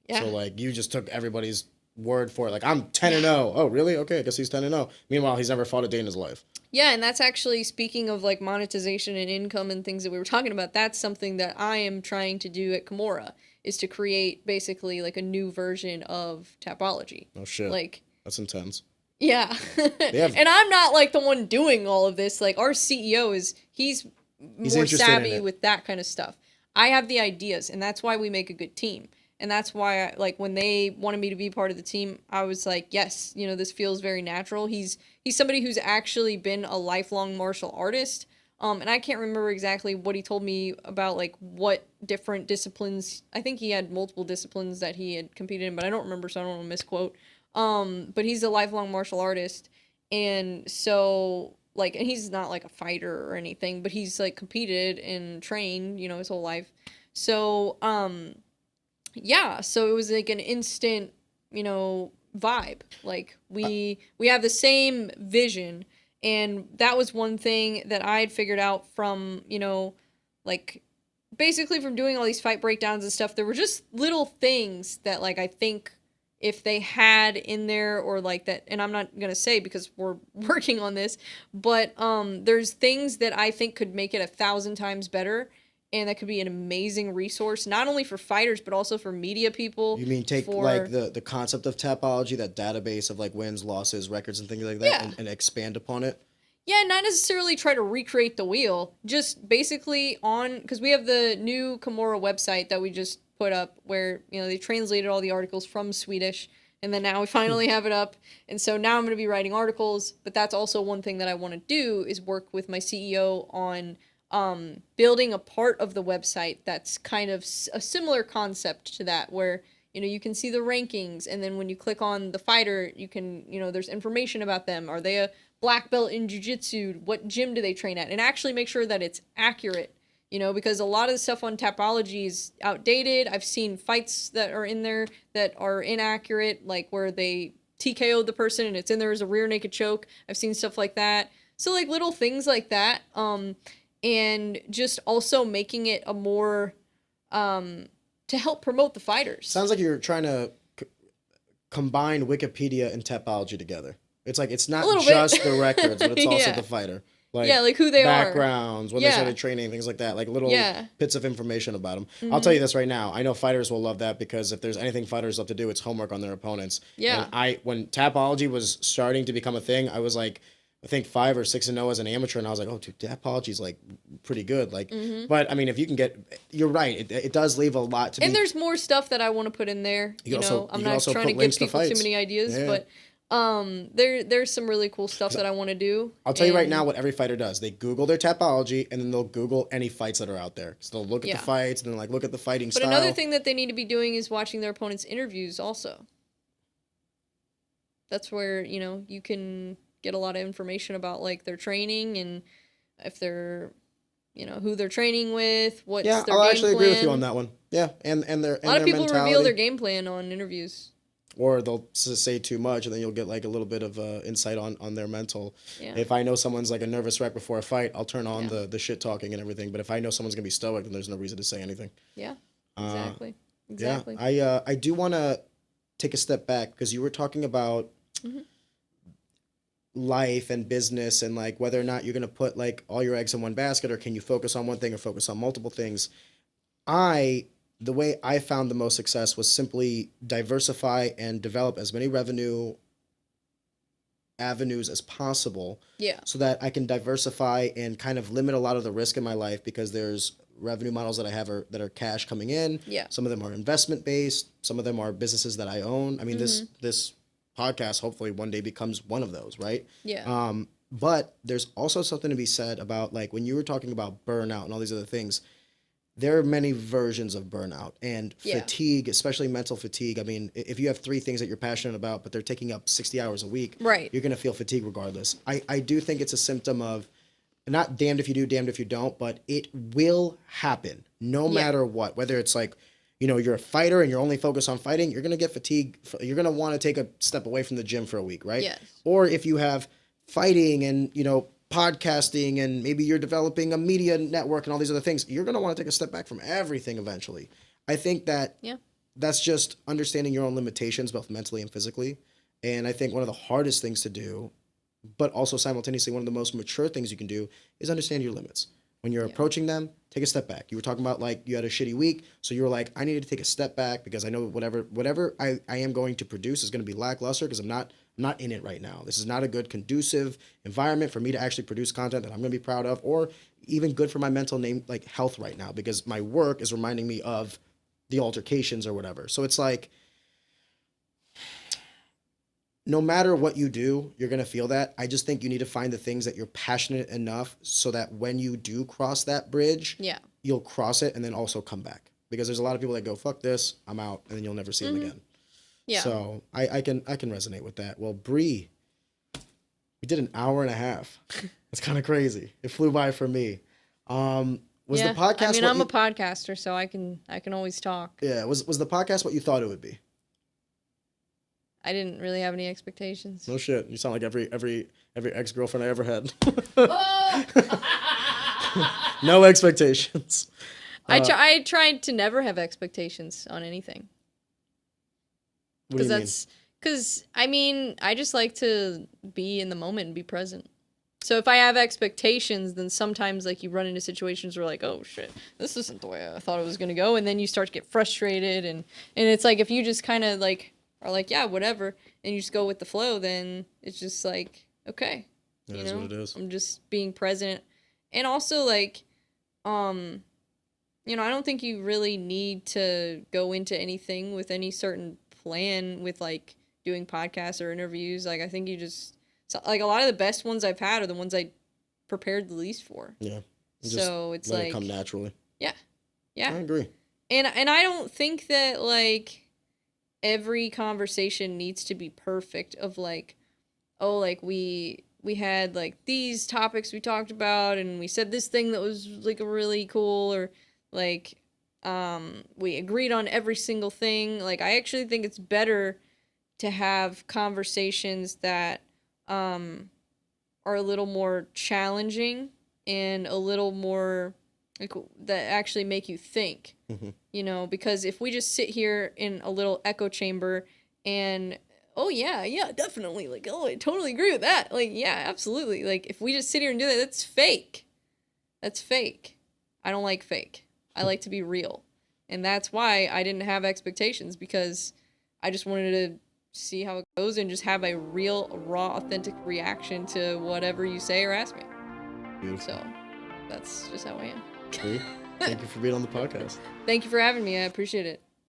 Yeah. So, like, you just took everybody's word for it. Like, I'm 10-0. Oh, really? Okay, I guess he's 10-0. Meanwhile, he's never fought a day in his life. Yeah, and that's actually, speaking of, like, monetization and income and things that we were talking about, that's something that I am trying to do at Kimura, is to create, basically, like, a new version of Tapology. Oh, shit. Like, that's intense. Yeah. And I'm not, like, the one doing all of this. Like, our CEO he's more savvy with that kind of stuff. I have the ideas, and that's why we make a good team. And that's why, when they wanted me to be part of the team, I was like, yes, you know, this feels very natural. He's somebody who's actually been a lifelong martial artist. And I can't remember exactly what he told me about, like, what different disciplines. I think he had multiple disciplines that he had competed in, but I don't remember, so I don't want to misquote. But he's a lifelong martial artist. And so, like, and he's not like a fighter or anything, but he's like competed and trained, you know, his whole life. So, yeah, so it was like an instant, you know, vibe. Like we have the same vision, and that was one thing that I had figured out from, you know, like basically from doing all these fight breakdowns and stuff. There were just little things that like I think if they had in there, or like that, and I'm not gonna say because we're working on this, but there's things that I think could make it 1,000 times better, and that could be an amazing resource, not only for fighters but also for media people. You mean take like the concept of Tapology, that database of like wins, losses, records, and things like that, and expand upon it? Yeah, not necessarily try to recreate the wheel, just basically because we have the new Kimura website that we just put up where, you know, they translated all the articles from Swedish, and then now we finally have it up. And so now I'm going to be writing articles, but that's also one thing that I want to do is work with my CEO on building a part of the website that's kind of a similar concept to that, where, you know, you can see the rankings, and then when you click on the fighter, you can, you know, there's information about them. Are they a black belt in jiu-jitsu? What gym do they train at? And actually make sure that it's accurate, you know, because a lot of the stuff on Tapology is outdated. I've seen fights that are in there that are inaccurate, like where they TKO'd the person and it's in there as a rear naked choke. I've seen stuff like that. So like little things like that. And just also making it a more, to help promote the fighters. Sounds like you're trying to combine Wikipedia and Tapology together. It's like, it's not just the records, but it's also the fighter. Like, like who they backgrounds, when they started training, things like that. Like little bits of information about them. Mm-hmm. I'll tell you this right now. I know fighters will love that, because if there's anything fighters love to do, it's homework on their opponents. Yeah. And when Tapology was starting to become a thing, I was like, I think 5 or 6-0 as an amateur, and I was like, oh, dude, Tapology's like pretty good. Like, but I mean, if you can you're right. It does leave a lot to be. And there's more stuff that I want to put in there. You know, I'm not trying to give people too many ideas, but there's some really cool stuff that I want to do. I'll tell you right now what every fighter does. They Google their Tapology, and then they'll Google any fights that are out there. So they'll look at the fights, and then like look at the fighting style. But another thing that they need to be doing is watching their opponents' interviews also. That's where, you know, you can get a lot of information about like their training, and if they're, you know, who they're training with, what's their game plan. I'll actually agree with you on that one. Yeah, and their a lot of people reveal their game plan on interviews. Or they'll say too much, and then you'll get like a little bit of insight on their mental. Yeah. If I know someone's like a nervous wreck before a fight, I'll turn on the shit talking and everything. But if I know someone's gonna be stoic, then there's no reason to say anything. Yeah, exactly. Yeah, I do want to take a step back, because you were talking about life and business, and like whether or not you're gonna put like all your eggs in one basket, or can you focus on one thing or focus on multiple things. The way I found the most success was simply diversify and develop as many revenue avenues as possible. Yeah. So that I can diversify and kind of limit a lot of the risk in my life, because there's revenue models that I have that are cash coming in. Yeah. Some of them are investment based. Some of them are businesses that I own. I mean, this podcast hopefully one day becomes one of those, right? Yeah. But there's also something to be said about, like, when you were talking about burnout and all these other things, there are many versions of burnout and fatigue, especially mental fatigue. I mean, if you have 3 things that you're passionate about, but they're taking up 60 hours a week, right, you're going to feel fatigue regardless. I do think it's a symptom of not damned if you do, damned if you don't, but it will happen no matter what. Whether it's like, you know, you're a fighter and you're only focused on fighting, you're going to get fatigued. You're going to want to take a step away from the gym for a week, right? Yes. Or if you have fighting and, you know, podcasting, and maybe you're developing a media network and all these other things, you're going to want to take a step back from everything eventually. I think that that's just understanding your own limitations, both mentally and physically. And I think one of the hardest things to do, but also simultaneously one of the most mature things you can do, is understand your limits. When you're approaching them, take a step back. You were talking about, like, you had a shitty week, so you were like, I needed to take a step back because I know whatever I am going to produce is going to be lackluster because I'm not in it right now. This is not a good, conducive environment for me to actually produce content that I'm going to be proud of, or even good for my mental health right now, because my work is reminding me of the altercations or whatever. So it's like, no matter what you do, you're going to feel that. I just think you need to find the things that you're passionate enough so that when you do cross that bridge, you'll cross it and then also come back. Because there's a lot of people that go, fuck this, I'm out, and then you'll never see them again. Yeah. So I can resonate with that. Well, Bre, We did an hour and a half. It's kind of crazy. It flew by for me. Was the podcast? I mean, I'm a podcaster, so I can always talk. Yeah. Was the podcast what you thought it would be? I didn't really have any expectations. No shit. You sound like every ex-girlfriend I ever had. No expectations. I tried to never have expectations on anything. What do you mean? Because I mean, I just like to be in the moment and be present. So if I have expectations, then sometimes like you run into situations where like, oh shit, this isn't the way I thought it was gonna go, and then you start to get frustrated, and it's like if you just kind of like are like, yeah, whatever, and you just go with the flow, then it's just like, okay, That is what it is. I'm just being present, and also like, I don't think you really need to go into anything with any certain plan with like doing podcasts or interviews. Like I think you just like a lot of the best ones I've had are the ones I prepared the least for. Yeah. So it's let like it come naturally. Yeah. I agree. And I don't think that like every conversation needs to be perfect of like, oh, like we had like these topics we talked about and we said this thing that was like really cool, or like we agreed on every single thing. Like I actually think it's better to have conversations that are a little more challenging and a little more like that actually make you think. Mm-hmm. Because if we just sit here in a little echo chamber and oh yeah, definitely, like, oh, I totally agree with that, like, yeah, absolutely, like if we just sit here and do that, that's fake. I don't like fake. I like to be real, and that's why I didn't have expectations, because I just wanted to see how it goes and just have a real, raw, authentic reaction to whatever you say or ask me. Beautiful. So that's just how I am. Thank you for being on the podcast. Thank you for having me. I appreciate it.